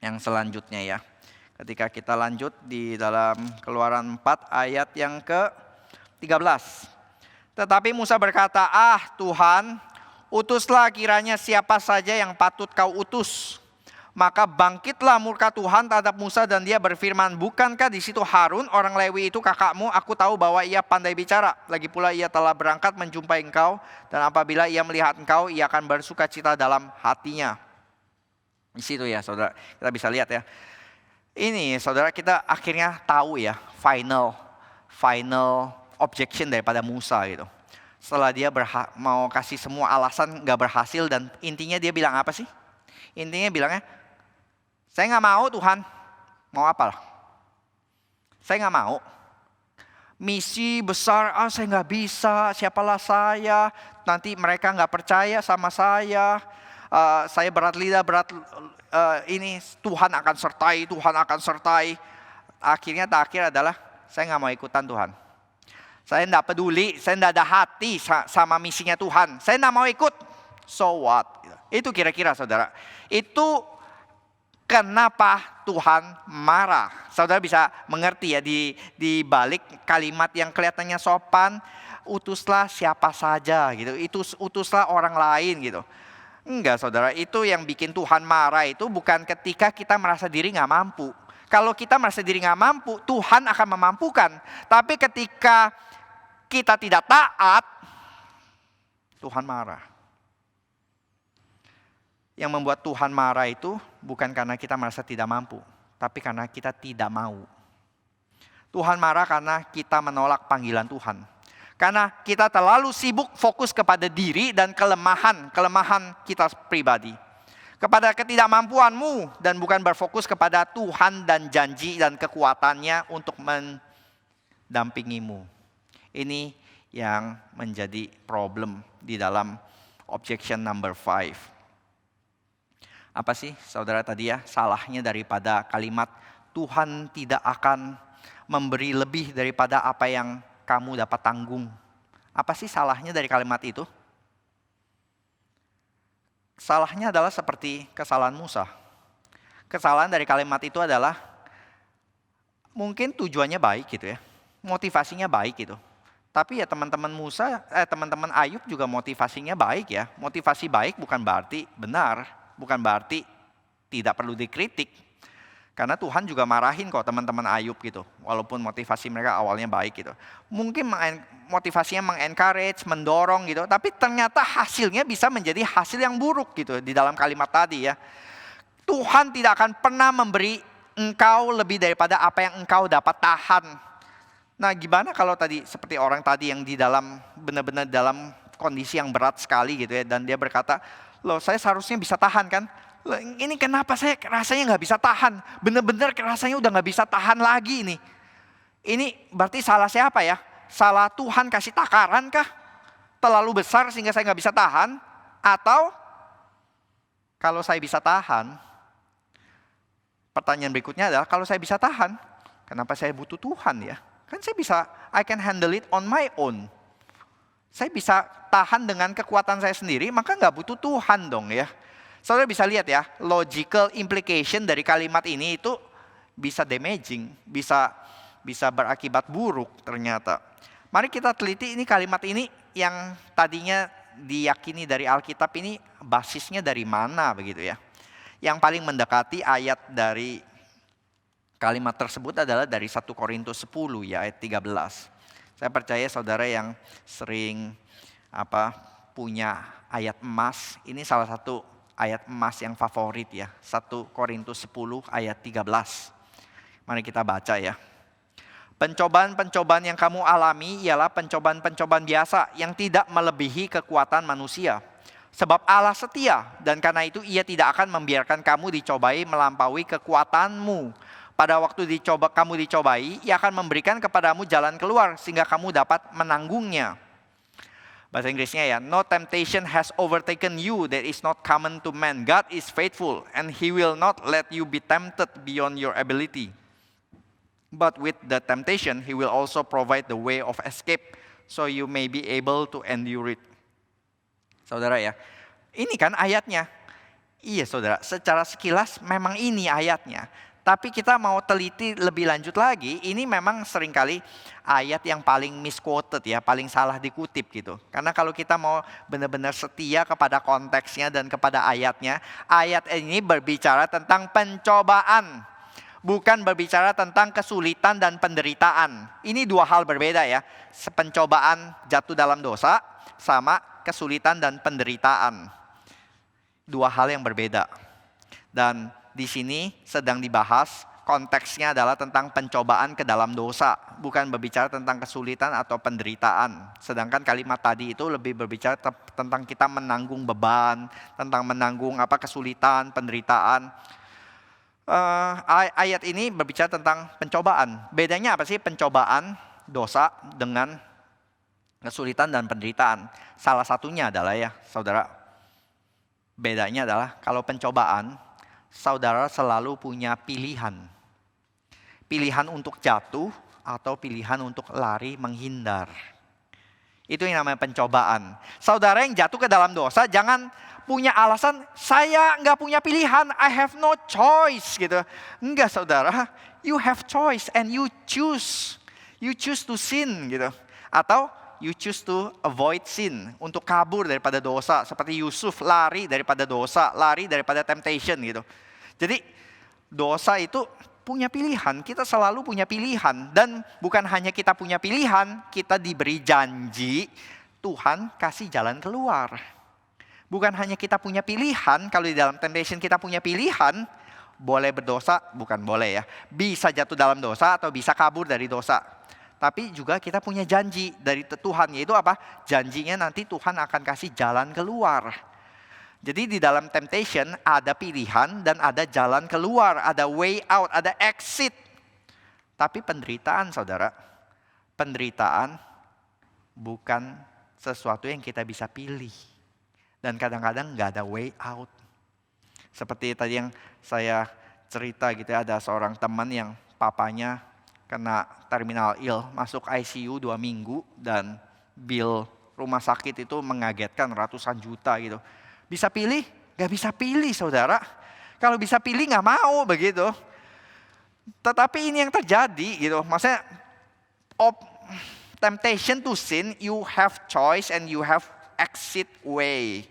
yang selanjutnya ya. Ketika kita lanjut di dalam Keluaran 4 ayat yang ke-13. Tetapi Musa berkata, Tuhan, utuslah kiranya siapa saja yang patut kau utus. Maka bangkitlah murka Tuhan terhadap Musa dan dia berfirman, bukankah di situ Harun orang Lewi itu kakakmu? Aku tahu bahwa ia pandai bicara. Lagi pula ia telah berangkat menjumpai engkau, dan apabila ia melihat engkau, ia akan bersuka cita dalam hatinya. Di situ ya saudara, kita bisa lihat ya. Ini saudara, kita akhirnya tahu ya final objection daripada Musa gitu. Setelah dia mau kasih semua alasan gak berhasil, dan intinya dia bilang apa sih? Intinya bilangnya, saya gak mau Tuhan. Mau apa? Saya gak mau. Misi besar, saya gak bisa, siapalah saya. Nanti mereka gak percaya sama saya. Saya berat lidah, ini Tuhan akan sertai. Akhirnya terakhir adalah, saya gak mau ikutan Tuhan. Saya gak peduli, saya gak ada hati sama misinya Tuhan. Saya gak mau ikut. So what? Itu kira-kira saudara. Itu kenapa Tuhan marah. Saudara bisa mengerti ya di balik kalimat yang kelihatannya sopan, utuslah siapa saja gitu. Utuslah orang lain gitu. Enggak saudara, itu yang bikin Tuhan marah itu bukan ketika kita merasa diri gak mampu. Kalau kita merasa diri gak mampu, Tuhan akan memampukan. Tapi ketika kita tidak taat, Tuhan marah. Yang membuat Tuhan marah itu bukan karena kita merasa tidak mampu, tapi karena kita tidak mau. Tuhan marah karena kita menolak panggilan Tuhan. Karena kita terlalu sibuk fokus kepada diri dan kelemahan kita pribadi. Kepada ketidakmampuanmu dan bukan berfokus kepada Tuhan dan janji dan kekuatannya untuk mendampingimu. Ini yang menjadi problem di dalam objection number 5. Apa sih saudara tadi ya salahnya daripada kalimat Tuhan tidak akan memberi lebih daripada apa yang kamu dapat tanggung? Apa sih salahnya dari kalimat itu? Salahnya adalah seperti kesalahan Musa. Kesalahan dari kalimat itu adalah mungkin tujuannya baik gitu ya. Motivasinya baik gitu. Tapi ya teman-teman Ayub juga motivasinya baik ya. Motivasi baik bukan berarti benar. Bukan berarti tidak perlu dikritik. Karena Tuhan juga marahin kok teman-teman Ayub gitu. Walaupun motivasi mereka awalnya baik gitu. Mungkin motivasinya mengencourage, mendorong gitu. Tapi ternyata hasilnya bisa menjadi hasil yang buruk gitu di dalam kalimat tadi ya. Tuhan tidak akan pernah memberi engkau lebih daripada apa yang engkau dapat tahan. Nah gimana kalau tadi seperti orang tadi yang di dalam benar-benar dalam kondisi yang berat sekali gitu ya. Dan dia berkata, loh saya seharusnya bisa tahan kan? Loh, ini kenapa saya rasanya gak bisa tahan? Bener-bener rasanya udah gak bisa tahan lagi ini. Ini berarti salah siapa ya? Salah Tuhan kasih takaran kah? Terlalu besar sehingga saya gak bisa tahan? Atau kalau saya bisa tahan, Pertanyaan berikutnya adalah, kalau saya bisa tahan, kenapa saya butuh Tuhan ya? Kan saya bisa, I can handle it on my own. Saya bisa tahan dengan kekuatan saya sendiri, maka nggak butuh Tuhan dong ya. Saudara bisa lihat ya, logical implication dari kalimat ini itu bisa damaging, bisa berakibat buruk ternyata. Mari kita teliti ini kalimat ini yang tadinya diyakini dari Alkitab ini basisnya dari mana begitu ya. Yang paling mendekati ayat dari kalimat tersebut adalah dari 1 Korintus 10 ya ayat 13. Saya percaya saudara yang sering punya ayat emas, ini salah satu ayat emas yang favorit ya. 1 Korintus 10 ayat 13. Mari kita baca ya. Pencobaan-pencobaan yang kamu alami ialah pencobaan-pencobaan biasa yang tidak melebihi kekuatan manusia. Sebab Allah setia dan karena itu Ia tidak akan membiarkan kamu dicobai melampaui kekuatanmu. Pada waktu kamu dicobai, Ia akan memberikan kepadamu jalan keluar sehingga kamu dapat menanggungnya. Bahasa Inggrisnya ya, no temptation has overtaken you that is not common to man. God is faithful and He will not let you be tempted beyond your ability. But with the temptation, He will also provide the way of escape so you may be able to endure it. Saudara ya, ini kan ayatnya. Iya saudara, secara sekilas memang ini ayatnya. Tapi kita mau teliti lebih lanjut lagi, ini memang seringkali ayat yang paling misquoted ya, paling salah dikutip gitu. Karena kalau kita mau benar-benar setia kepada konteksnya dan kepada ayatnya, ayat ini berbicara tentang pencobaan. Bukan berbicara tentang kesulitan dan penderitaan. Ini dua hal berbeda ya. Pencobaan jatuh dalam dosa sama kesulitan dan penderitaan. Dua hal yang berbeda. Dan di sini sedang dibahas konteksnya adalah tentang pencobaan ke dalam dosa. Bukan berbicara tentang kesulitan atau penderitaan. Sedangkan kalimat tadi itu lebih berbicara tentang kita menanggung beban. Tentang menanggung kesulitan, penderitaan. Ayat ini berbicara tentang pencobaan. Bedanya apa sih pencobaan dosa dengan kesulitan dan penderitaan? Salah satunya adalah ya saudara, bedanya adalah kalau pencobaan, saudara selalu punya pilihan. Pilihan untuk jatuh atau pilihan untuk lari menghindar. Itu yang namanya pencobaan. Saudara yang jatuh ke dalam dosa jangan punya alasan, saya nggak punya pilihan, I have no choice gitu. Enggak saudara, you have choice and you choose. You choose to sin gitu. Atau you choose to avoid sin, untuk kabur daripada dosa. Seperti Yusuf lari daripada dosa, lari daripada temptation gitu. Jadi dosa itu punya pilihan, kita selalu punya pilihan. Dan bukan hanya kita punya pilihan, kita diberi janji, Tuhan kasih jalan keluar. Bukan hanya kita punya pilihan, kalau di dalam temptation kita punya pilihan, boleh berdosa, bukan boleh ya. Bisa jatuh dalam dosa atau bisa kabur dari dosa. Tapi juga kita punya janji dari Tuhan, yaitu apa? Janjinya nanti Tuhan akan kasih jalan keluar. Jadi di dalam temptation ada pilihan dan ada jalan keluar, ada way out, ada exit. Tapi penderitaan saudara, penderitaan bukan sesuatu yang kita bisa pilih. Dan kadang-kadang nggak ada way out. Seperti tadi yang saya cerita gitu ya, ada seorang teman yang papanya kena terminal ill, masuk ICU 2 minggu dan bill rumah sakit itu mengagetkan ratusan juta gitu. Bisa pilih? Nggak bisa pilih saudara. Kalau bisa pilih nggak mau begitu. Tetapi ini yang terjadi gitu. Maksudnya temptation to sin, you have choice and you have exit way.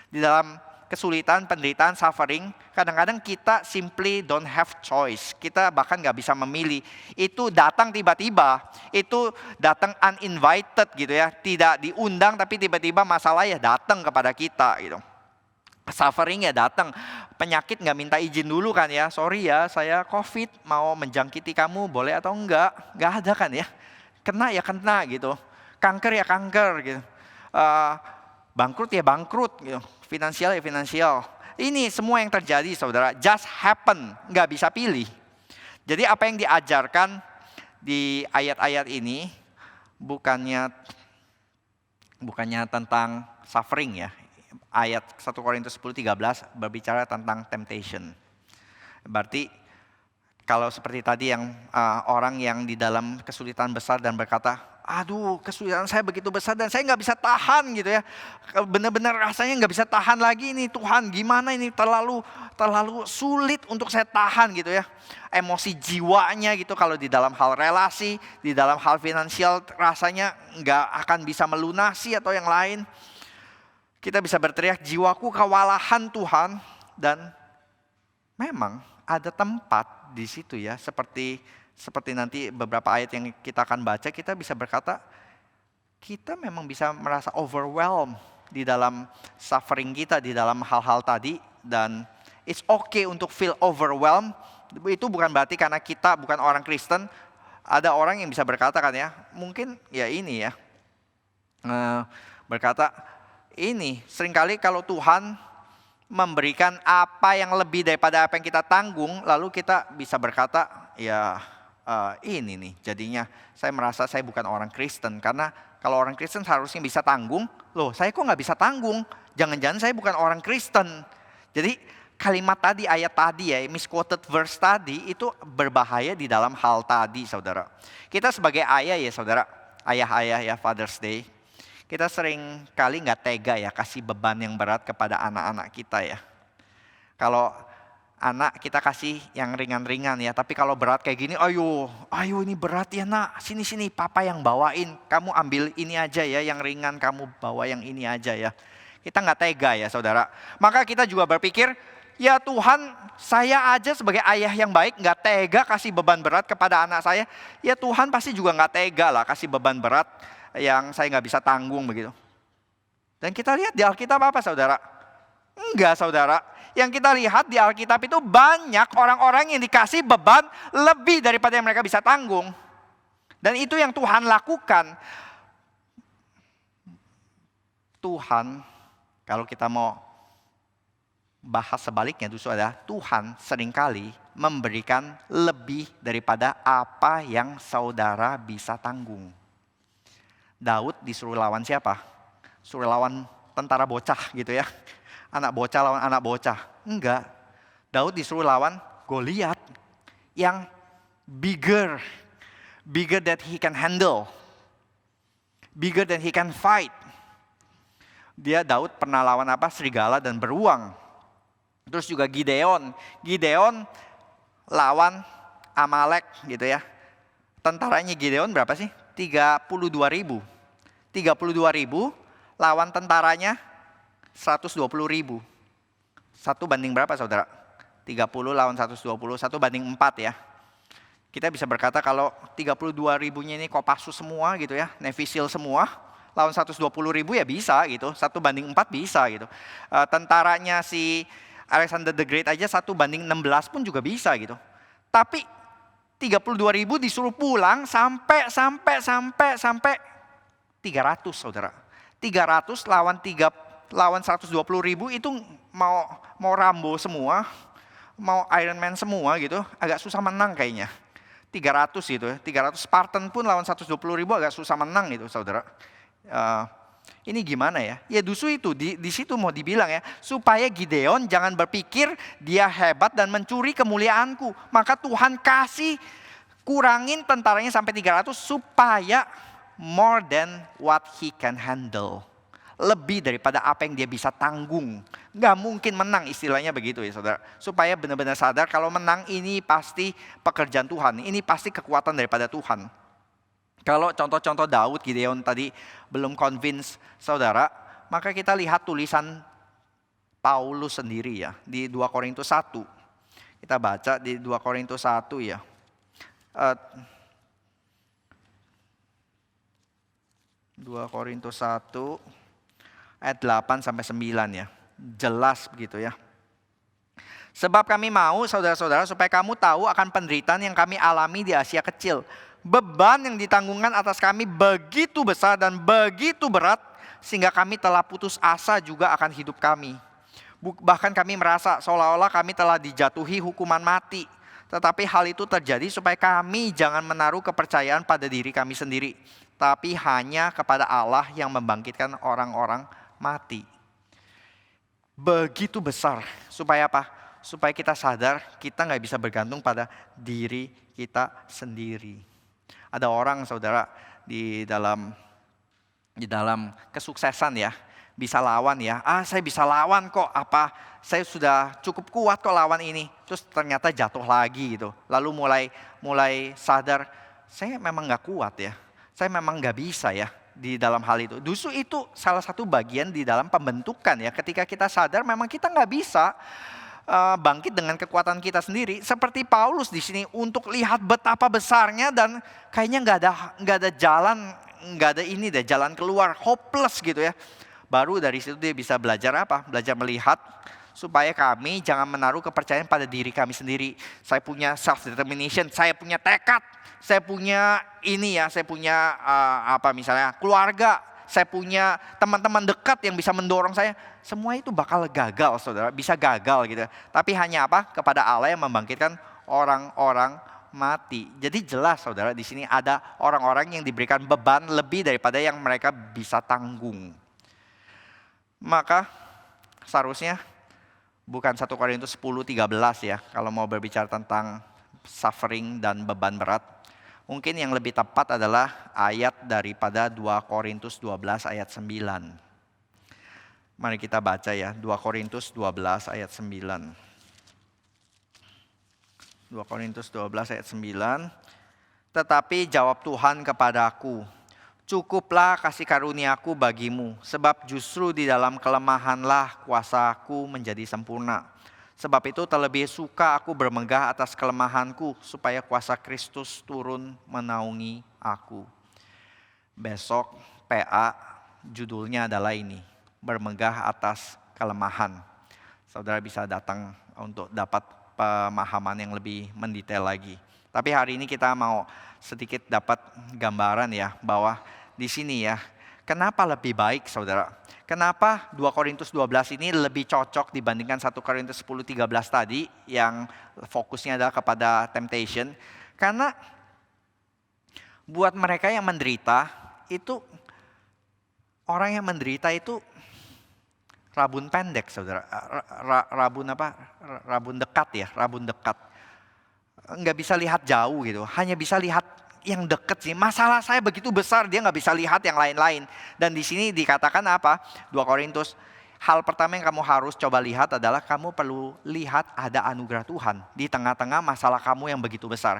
Di dalam kesulitan, penderitaan, suffering, kadang-kadang kita simply don't have choice. Kita bahkan gak bisa memilih. Itu datang tiba-tiba, itu datang uninvited gitu ya. Tidak diundang tapi tiba-tiba masalah ya datang kepada kita gitu. Suffering ya datang, penyakit gak minta izin dulu kan ya. Sorry ya, saya COVID, mau menjangkiti kamu boleh atau enggak? Gak ada kan ya. Kena ya kena gitu. Kanker ya kanker gitu. Bangkrut ya bangkrut gitu. Finansial ya finansial. Ini semua yang terjadi saudara, just happen, nggak bisa pilih. Jadi apa yang diajarkan di ayat-ayat ini bukannya tentang suffering ya. Ayat 1 Korintus 10:13 berbicara tentang temptation. Berarti Kalau seperti tadi yang orang yang di dalam kesulitan besar dan berkata, aduh kesulitan saya begitu besar dan saya nggak bisa tahan gitu ya. Benar-benar rasanya nggak bisa tahan lagi ini Tuhan, gimana ini terlalu sulit untuk saya tahan gitu ya. Emosi jiwanya gitu kalau di dalam hal relasi, di dalam hal finansial rasanya nggak akan bisa melunasi atau yang lain. Kita bisa berteriak, jiwaku kewalahan Tuhan, dan memang ada tempat di situ ya, seperti nanti beberapa ayat yang kita akan baca, kita bisa berkata, kita memang bisa merasa overwhelmed di dalam suffering kita, di dalam hal-hal tadi, dan it's okay untuk feel overwhelmed. Itu bukan berarti karena kita bukan orang Kristen. Ada orang yang bisa berkata kan ya, mungkin ya ini ya, berkata, ini seringkali kalau Tuhan memberikan apa yang lebih daripada apa yang kita tanggung, lalu kita bisa berkata, ya ini nih jadinya saya merasa saya bukan orang Kristen. Karena kalau orang Kristen seharusnya bisa tanggung, loh saya kok nggak bisa tanggung, jangan-jangan saya bukan orang Kristen. Jadi kalimat tadi, ayat tadi ya, misquoted verse tadi itu berbahaya di dalam hal tadi saudara. Kita sebagai ayah ya saudara, ayah-ayah ya, Father's Day, kita sering kali nggak tega ya kasih beban yang berat kepada anak-anak kita ya. Kalau anak kita kasih yang ringan-ringan ya, tapi kalau berat kayak gini, ayo ini berat ya nak, sini papa yang bawain, kamu ambil ini aja ya, yang ringan kamu bawa yang ini aja ya. Kita nggak tega ya saudara. Maka kita juga berpikir, ya Tuhan, saya aja sebagai ayah yang baik nggak tega kasih beban berat kepada anak saya. Ya Tuhan pasti juga nggak tega lah kasih beban berat yang saya nggak bisa tanggung begitu. Dan kita lihat di Alkitab apa saudara? Enggak saudara. Yang kita lihat di Alkitab itu banyak orang-orang yang dikasih beban lebih daripada yang mereka bisa tanggung. Dan itu yang Tuhan lakukan. Tuhan, kalau kita mau bahas sebaliknya justru adalah Tuhan seringkali memberikan lebih daripada apa yang saudara bisa tanggung. Daud disuruh lawan siapa? Suruh lawan tentara bocah gitu ya. Anak bocah lawan anak bocah. Enggak. Daud disuruh lawan Goliat yang bigger that he can handle. Bigger than he can fight. Daud pernah lawan apa? Serigala dan beruang. Terus juga Gideon lawan Amalek gitu ya. Tentaranya Gideon berapa sih? 32.000 lawan tentaranya 120.000. Satu banding berapa saudara? 30 lawan 120, 1 banding 4 ya. Kita bisa berkata kalau 32.000-nya ini Kopassus semua gitu ya, Navy SEAL semua, lawan 120.000 ya bisa gitu, 1 banding 4 bisa gitu. Tentaranya si Alexander the Great aja 1 banding 16 pun juga bisa gitu. Tapi 32.000 disuruh pulang sampai 300 saudara. 300 lawan 120.000 itu mau Rambo semua, mau Iron Man semua gitu, agak susah menang kayaknya. 300 gitu ya, 300 Spartan pun lawan 120.000 agak susah menang gitu saudara. Ini gimana ya? Ya justru itu di situ mau dibilang ya, supaya Gideon jangan berpikir dia hebat dan mencuri kemuliaanku. Maka Tuhan kasih kurangin tentaranya sampai 300 supaya more than what he can handle. Lebih daripada apa yang dia bisa tanggung. Gak mungkin menang istilahnya begitu ya saudara. Supaya benar-benar sadar kalau menang ini pasti pekerjaan Tuhan. Ini pasti kekuatan daripada Tuhan. Kalau contoh-contoh Daud, Gideon tadi belum convince saudara, maka kita lihat tulisan Paulus sendiri ya, di 2 Korintus 1. Kita baca di 2 Korintus 1 ya. 2 Korintus 1 ayat 8 sampai 9 ya. Jelas begitu ya. Sebab kami mau saudara-saudara supaya kamu tahu akan penderitaan yang kami alami di Asia Kecil. Beban yang ditanggungkan atas kami begitu besar dan begitu berat sehingga kami telah putus asa juga akan hidup kami. Bahkan kami merasa seolah-olah kami telah dijatuhi hukuman mati. Tetapi hal itu terjadi supaya kami jangan menaruh kepercayaan pada diri kami sendiri, tapi hanya kepada Allah yang membangkitkan orang-orang mati. Begitu besar. Supaya apa? Supaya kita sadar kita nggak bisa bergantung pada diri kita sendiri. Ada orang saudara di dalam kesuksesan ya, bisa lawan ya. Saya bisa lawan kok, saya sudah cukup kuat kok lawan ini. Terus ternyata jatuh lagi gitu. Lalu mulai sadar, saya memang nggak kuat ya. Saya memang nggak bisa ya di dalam hal itu. Justru itu salah satu bagian di dalam pembentukan ya. Ketika kita sadar memang kita nggak bisa bangkit dengan kekuatan kita sendiri. Seperti Paulus di sini untuk lihat betapa besarnya dan kayaknya nggak ada jalan, nggak ada ini deh jalan keluar, hopeless gitu ya. Baru dari situ dia bisa belajar apa? Belajar melihat supaya kami jangan menaruh kepercayaan pada diri kami sendiri. Saya punya self determination, saya punya tekad, saya punya ini ya, saya punya misalnya keluarga, saya punya teman-teman dekat yang bisa mendorong saya. Semua itu bakal gagal saudara, bisa gagal gitu. Tapi hanya apa? Kepada Allah yang membangkitkan orang-orang mati. Jadi jelas saudara di sini ada orang-orang yang diberikan beban lebih daripada yang mereka bisa tanggung. Maka seharusnya bukan 1 Korintus 10:13 ya, kalau mau berbicara tentang suffering dan beban berat. Mungkin yang lebih tepat adalah ayat daripada 2 Korintus 12 ayat 9. Mari kita baca ya, 2 Korintus 12 ayat 9. 2 Korintus 12 ayat 9. Tetapi jawab Tuhan kepadaku, cukuplah kasih karuniaku bagimu, sebab justru di dalam kelemahanlah kuasaku menjadi sempurna. Sebab itu terlebih suka aku bermegah atas kelemahanku, supaya kuasa Kristus turun menaungi aku. Besok PA judulnya adalah ini, bermegah atas kelemahan. Saudara bisa datang untuk dapat pemahaman yang lebih mendetail lagi. Tapi hari ini kita mau sedikit dapat gambaran ya, bahwa di sini ya, kenapa lebih baik saudara? Kenapa 2 Korintus 12 ini lebih cocok dibandingkan 1 Korintus 10:13 tadi yang fokusnya adalah kepada temptation? Karena buat mereka yang menderita itu, orang yang menderita itu rabun pendek saudara, rabun dekat ya, rabun dekat. Nggak bisa lihat jauh gitu, hanya bisa lihat yang dekat sih. Masalah saya begitu besar, dia nggak bisa lihat yang lain-lain. Dan di sini dikatakan apa? 2 Korintus, hal pertama yang kamu harus coba lihat adalah kamu perlu lihat ada anugerah Tuhan di tengah-tengah masalah kamu yang begitu besar.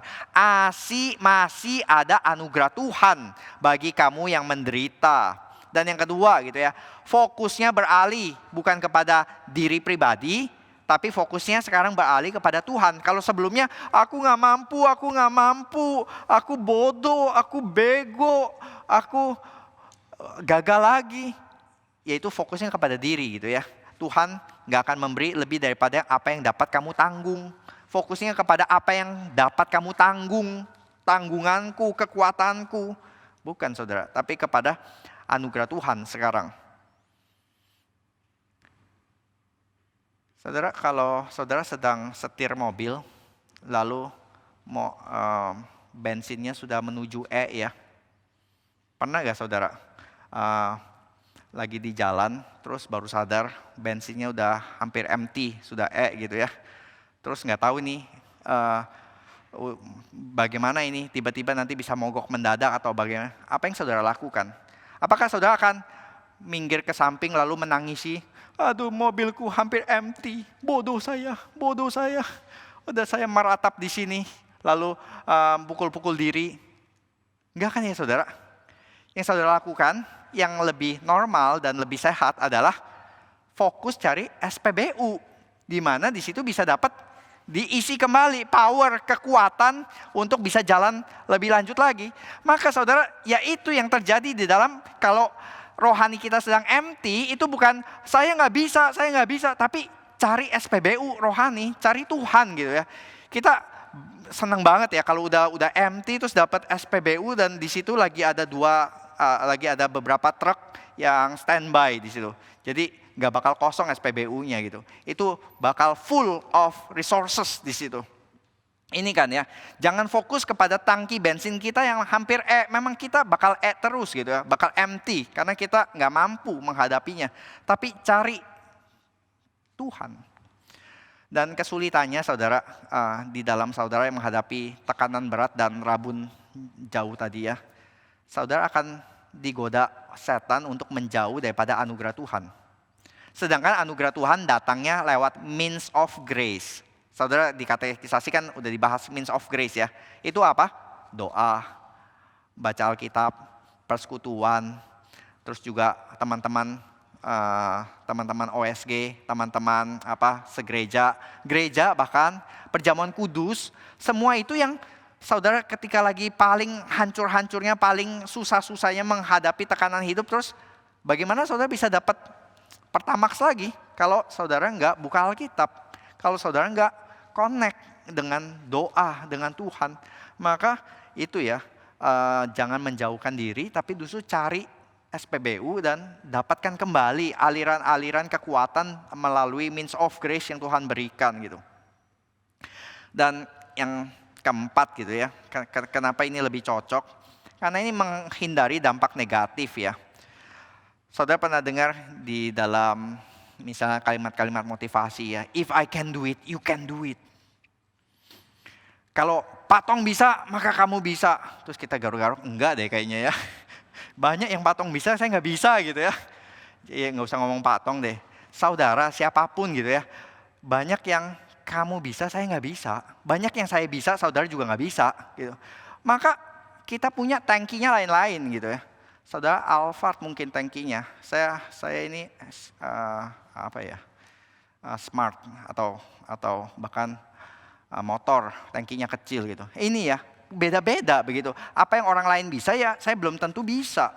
Masih ada anugerah Tuhan bagi kamu yang menderita. Dan yang kedua gitu ya, fokusnya beralih bukan kepada diri pribadi, tapi fokusnya sekarang beralih kepada Tuhan. Kalau sebelumnya aku gak mampu, aku bodoh, aku bego, aku gagal lagi. Yaitu fokusnya kepada diri gitu ya. Tuhan gak akan memberi lebih daripada apa yang dapat kamu tanggung. Fokusnya kepada apa yang dapat kamu tanggung. Tanggunganku, kekuatanku. Bukan saudara, tapi kepada anugerah Tuhan sekarang. Saudara, kalau saudara sedang setir mobil, lalu bensinnya sudah menuju E ya. Pernah gak saudara lagi di jalan, terus baru sadar bensinnya udah hampir empty, sudah E gitu ya. Terus gak tahu nih bagaimana ini, tiba-tiba nanti bisa mogok mendadak atau bagaimana. Apa yang saudara lakukan? Apakah saudara akan minggir ke samping lalu menangisi, aduh mobilku hampir empty, bodoh saya. Udah saya meratap di sini, lalu pukul-pukul diri. Enggak kan ya saudara? Yang saudara lakukan, yang lebih normal dan lebih sehat adalah fokus cari SPBU. Di mana di situ bisa dapat diisi kembali power, kekuatan untuk bisa jalan lebih lanjut lagi. Maka saudara, ya itu yang terjadi di dalam kalau rohani kita sedang empty, itu bukan saya nggak bisa, tapi cari SPBU rohani, cari Tuhan gitu ya. Kita senang banget ya kalau udah empty terus dapat SPBU dan di situ lagi ada beberapa truk yang standby di situ. Jadi nggak bakal kosong SPBU-nya gitu. Itu bakal full of resources di situ. Ini kan ya, jangan fokus kepada tangki bensin kita yang hampir memang kita bakal terus gitu ya, bakal empty karena kita nggak mampu menghadapinya. Tapi cari Tuhan. Dan kesulitannya saudara, di dalam saudara yang menghadapi tekanan berat dan rabun jauh tadi ya, saudara akan digoda setan untuk menjauh daripada anugerah Tuhan. Sedangkan anugerah Tuhan datangnya lewat means of grace. Saudara di katekisasi kan udah dibahas means of grace ya. Itu apa? Doa, baca Alkitab, persekutuan, terus juga teman-teman OSG, teman-teman segereja, gereja bahkan perjamuan kudus, semua itu yang saudara ketika lagi paling hancur-hancurnya, paling susah-susahnya menghadapi tekanan hidup, terus bagaimana saudara bisa dapat pertamax lagi kalau saudara nggak buka Alkitab, kalau saudara nggak connect dengan doa, dengan Tuhan. Maka itu ya, jangan menjauhkan diri, tapi justru cari SPBU dan dapatkan kembali aliran-aliran kekuatan melalui means of grace yang Tuhan berikan gitu. Dan yang keempat gitu ya, kenapa ini lebih cocok? Karena ini menghindari dampak negatif ya. Saudara pernah dengar di dalam misalnya kalimat-kalimat motivasi ya, if I can do it, you can do it. Kalau Pak Tong bisa, maka kamu bisa. Terus kita garuk-garuk, enggak deh kayaknya ya. Banyak yang Pak Tong bisa, saya nggak bisa gitu ya. Ya nggak usah ngomong Pak Tong deh. Saudara siapapun gitu ya. Banyak yang kamu bisa, saya nggak bisa. Banyak yang saya bisa, saudara juga nggak bisa gitu. Maka kita punya tankinya lain-lain gitu ya. Saudara Alphard mungkin tankinya. Saya ini smart atau bahkan motor tankinya kecil gitu. Ini ya beda-beda begitu. Apa yang orang lain bisa ya saya belum tentu bisa.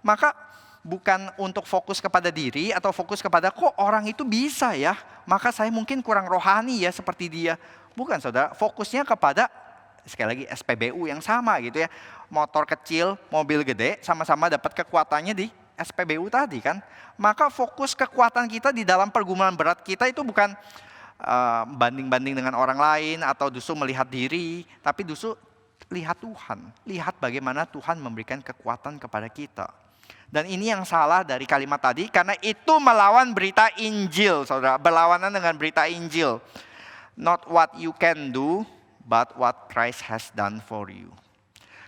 Maka bukan untuk fokus kepada diri atau fokus kepada kok orang itu bisa ya, maka saya mungkin kurang rohani ya seperti dia. Bukan saudara, fokusnya kepada sekali lagi SPBU yang sama gitu ya. Motor kecil, mobil gede, sama-sama dapat kekuatannya di SPBU tadi kan. Maka fokus kekuatan kita di dalam pergumulan berat kita itu bukan banding-banding dengan orang lain atau justru melihat diri, tapi justru lihat Tuhan. Lihat bagaimana Tuhan memberikan kekuatan kepada kita. Dan ini yang salah dari kalimat tadi, karena itu melawan berita Injil, saudara. Berlawanan dengan berita Injil. Not what you can do, but what Christ has done for you.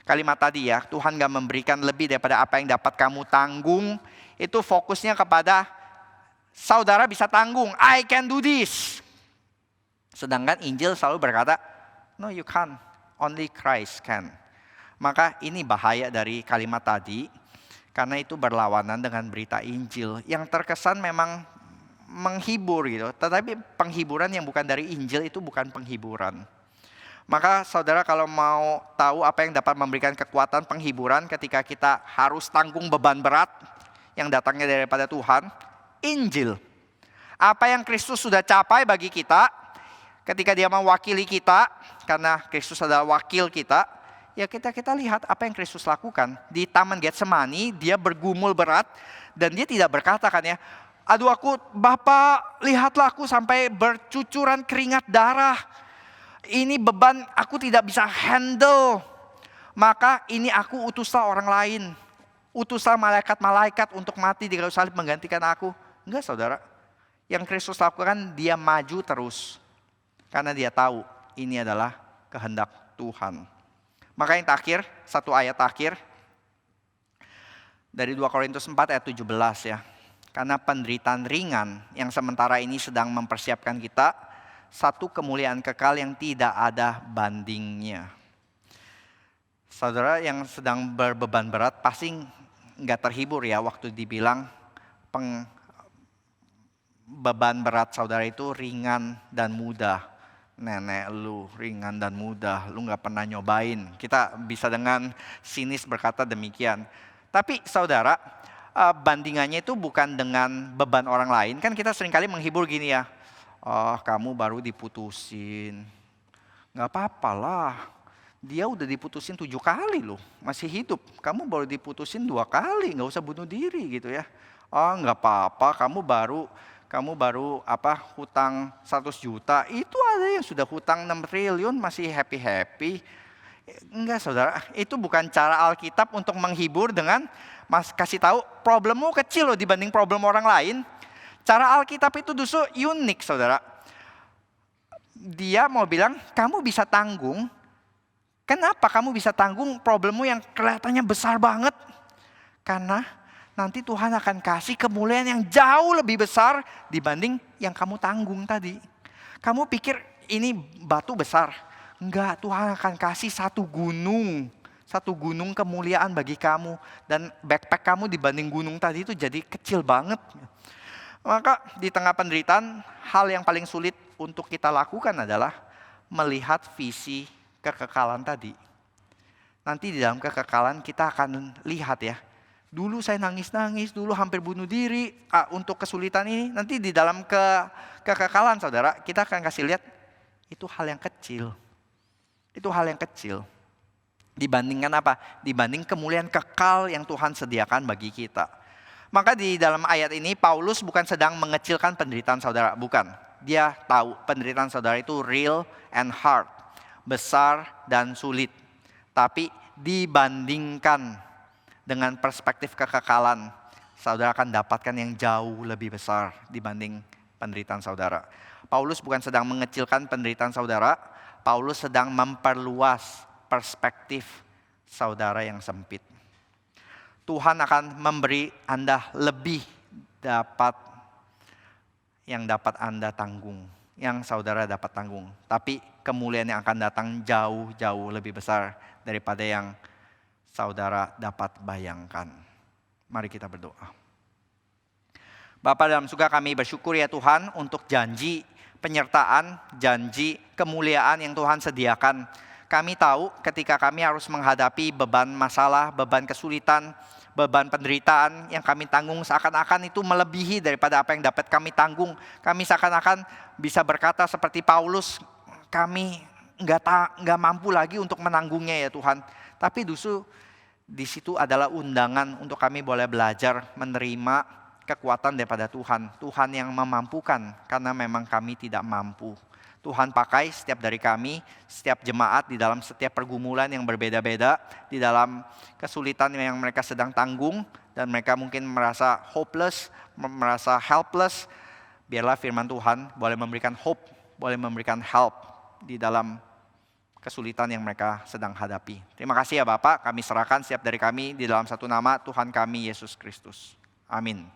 Kalimat tadi ya, Tuhan gak memberikan lebih daripada apa yang dapat kamu tanggung. Itu fokusnya kepada saudara bisa tanggung, I can do this. Sedangkan Injil selalu berkata, no you can't, only Christ can. Maka ini bahaya dari kalimat tadi, karena itu berlawanan dengan berita Injil. Yang terkesan memang menghibur gitu, tetapi penghiburan yang bukan dari Injil itu bukan penghiburan. Maka saudara kalau mau tahu apa yang dapat memberikan kekuatan penghiburan ketika kita harus tanggung beban berat yang datangnya daripada Tuhan, Injil. Apa yang Kristus sudah capai bagi kita ketika dia mewakili kita, karena Kristus adalah wakil kita, ya kita lihat apa yang Kristus lakukan. Di Taman Getsemani dia bergumul berat dan dia tidak berkata kan ya, aduh Bapak lihatlah aku sampai bercucuran keringat darah. Ini beban aku tidak bisa handle. Maka ini aku utuslah orang lain. Utuslah malaikat-malaikat untuk mati di kayu salib menggantikan aku. Enggak saudara. Yang Kristus lakukan dia maju terus. Karena dia tahu ini adalah kehendak Tuhan. Maka yang terakhir, satu ayat terakhir. Dari 2 Korintus 4 ayat 17 ya. Karena penderitaan ringan yang sementara ini sedang mempersiapkan kita satu kemuliaan kekal yang tidak ada bandingnya. Saudara yang sedang berbeban berat pasti nggak terhibur ya waktu dibilang beban berat saudara itu ringan dan mudah. Nenek lu ringan dan mudah, lu nggak pernah nyobain. Kita bisa dengan sinis berkata demikian. Tapi saudara, bandingannya itu bukan dengan beban orang lain. Kan kita seringkali menghibur gini ya. Oh kamu baru diputusin. Gak apa-apa lah. Dia udah diputusin 7 kali loh. Masih hidup. Kamu baru diputusin 2 kali. Gak usah bunuh diri gitu ya. Oh gak apa-apa. Kamu baru hutang 100 juta. Itu ada yang sudah hutang 6 triliun masih happy-happy. Enggak saudara. Itu bukan cara Alkitab untuk menghibur dengan kasih tahu problemmu kecil loh dibanding problem orang lain. Cara Alkitab itu justru unik saudara. dia mau bilang, kamu bisa tanggung. Kenapa kamu bisa tanggung problemmu yang kelihatannya besar banget? Karena nanti Tuhan akan kasih kemuliaan yang jauh lebih besar dibanding yang kamu tanggung tadi. Kamu pikir ini batu besar? Enggak, Tuhan akan kasih satu gunung kemuliaan bagi kamu. Dan backpack kamu dibanding gunung tadi itu jadi kecil banget. Maka di tengah penderitaan, hal yang paling sulit untuk kita lakukan adalah melihat visi kekekalan tadi. Nanti di dalam kekekalan kita akan lihat ya. Dulu saya nangis-nangis, dulu hampir bunuh diri untuk kesulitan ini. Nanti di dalam kekekalan saudara, kita akan kasih lihat itu hal yang kecil. Itu hal yang kecil. Dibandingkan apa? Dibanding kemuliaan kekal yang Tuhan sediakan bagi kita. Maka di dalam ayat ini Paulus bukan sedang mengecilkan penderitaan saudara, bukan. Dia tahu penderitaan saudara itu real and hard. Besar dan sulit. Tapi dibandingkan dengan perspektif kekekalan, saudara akan dapatkan yang jauh lebih besar dibanding penderitaan saudara. Paulus bukan sedang mengecilkan penderitaan saudara, Paulus sedang memperluas perspektif saudara yang sempit. Tuhan akan memberi Anda lebih yang dapat Anda tanggung, yang saudara dapat tanggung. Tapi kemuliaan yang akan datang jauh-jauh lebih besar daripada yang saudara dapat bayangkan. Mari kita berdoa. Bapa dalam surga, kami bersyukur ya Tuhan untuk janji penyertaan, janji kemuliaan yang Tuhan sediakan. Kami tahu ketika kami harus menghadapi beban masalah, beban kesulitan, beban penderitaan yang kami tanggung seakan-akan itu melebihi daripada apa yang dapat kami tanggung. Kami seakan-akan bisa berkata seperti Paulus, kami nggak mampu lagi untuk menanggungnya ya Tuhan. Tapi justru di situ adalah undangan untuk kami boleh belajar menerima kekuatan daripada Tuhan. Tuhan yang memampukan karena memang kami tidak mampu. Tuhan pakai setiap dari kami, setiap jemaat di dalam setiap pergumulan yang berbeda-beda, di dalam kesulitan yang mereka sedang tanggung, dan mereka mungkin merasa hopeless, merasa helpless. Biarlah firman Tuhan boleh memberikan hope, boleh memberikan help di dalam kesulitan yang mereka sedang hadapi. Terima kasih ya Bapak, kami serahkan setiap dari kami di dalam satu nama Tuhan kami Yesus Kristus. Amin.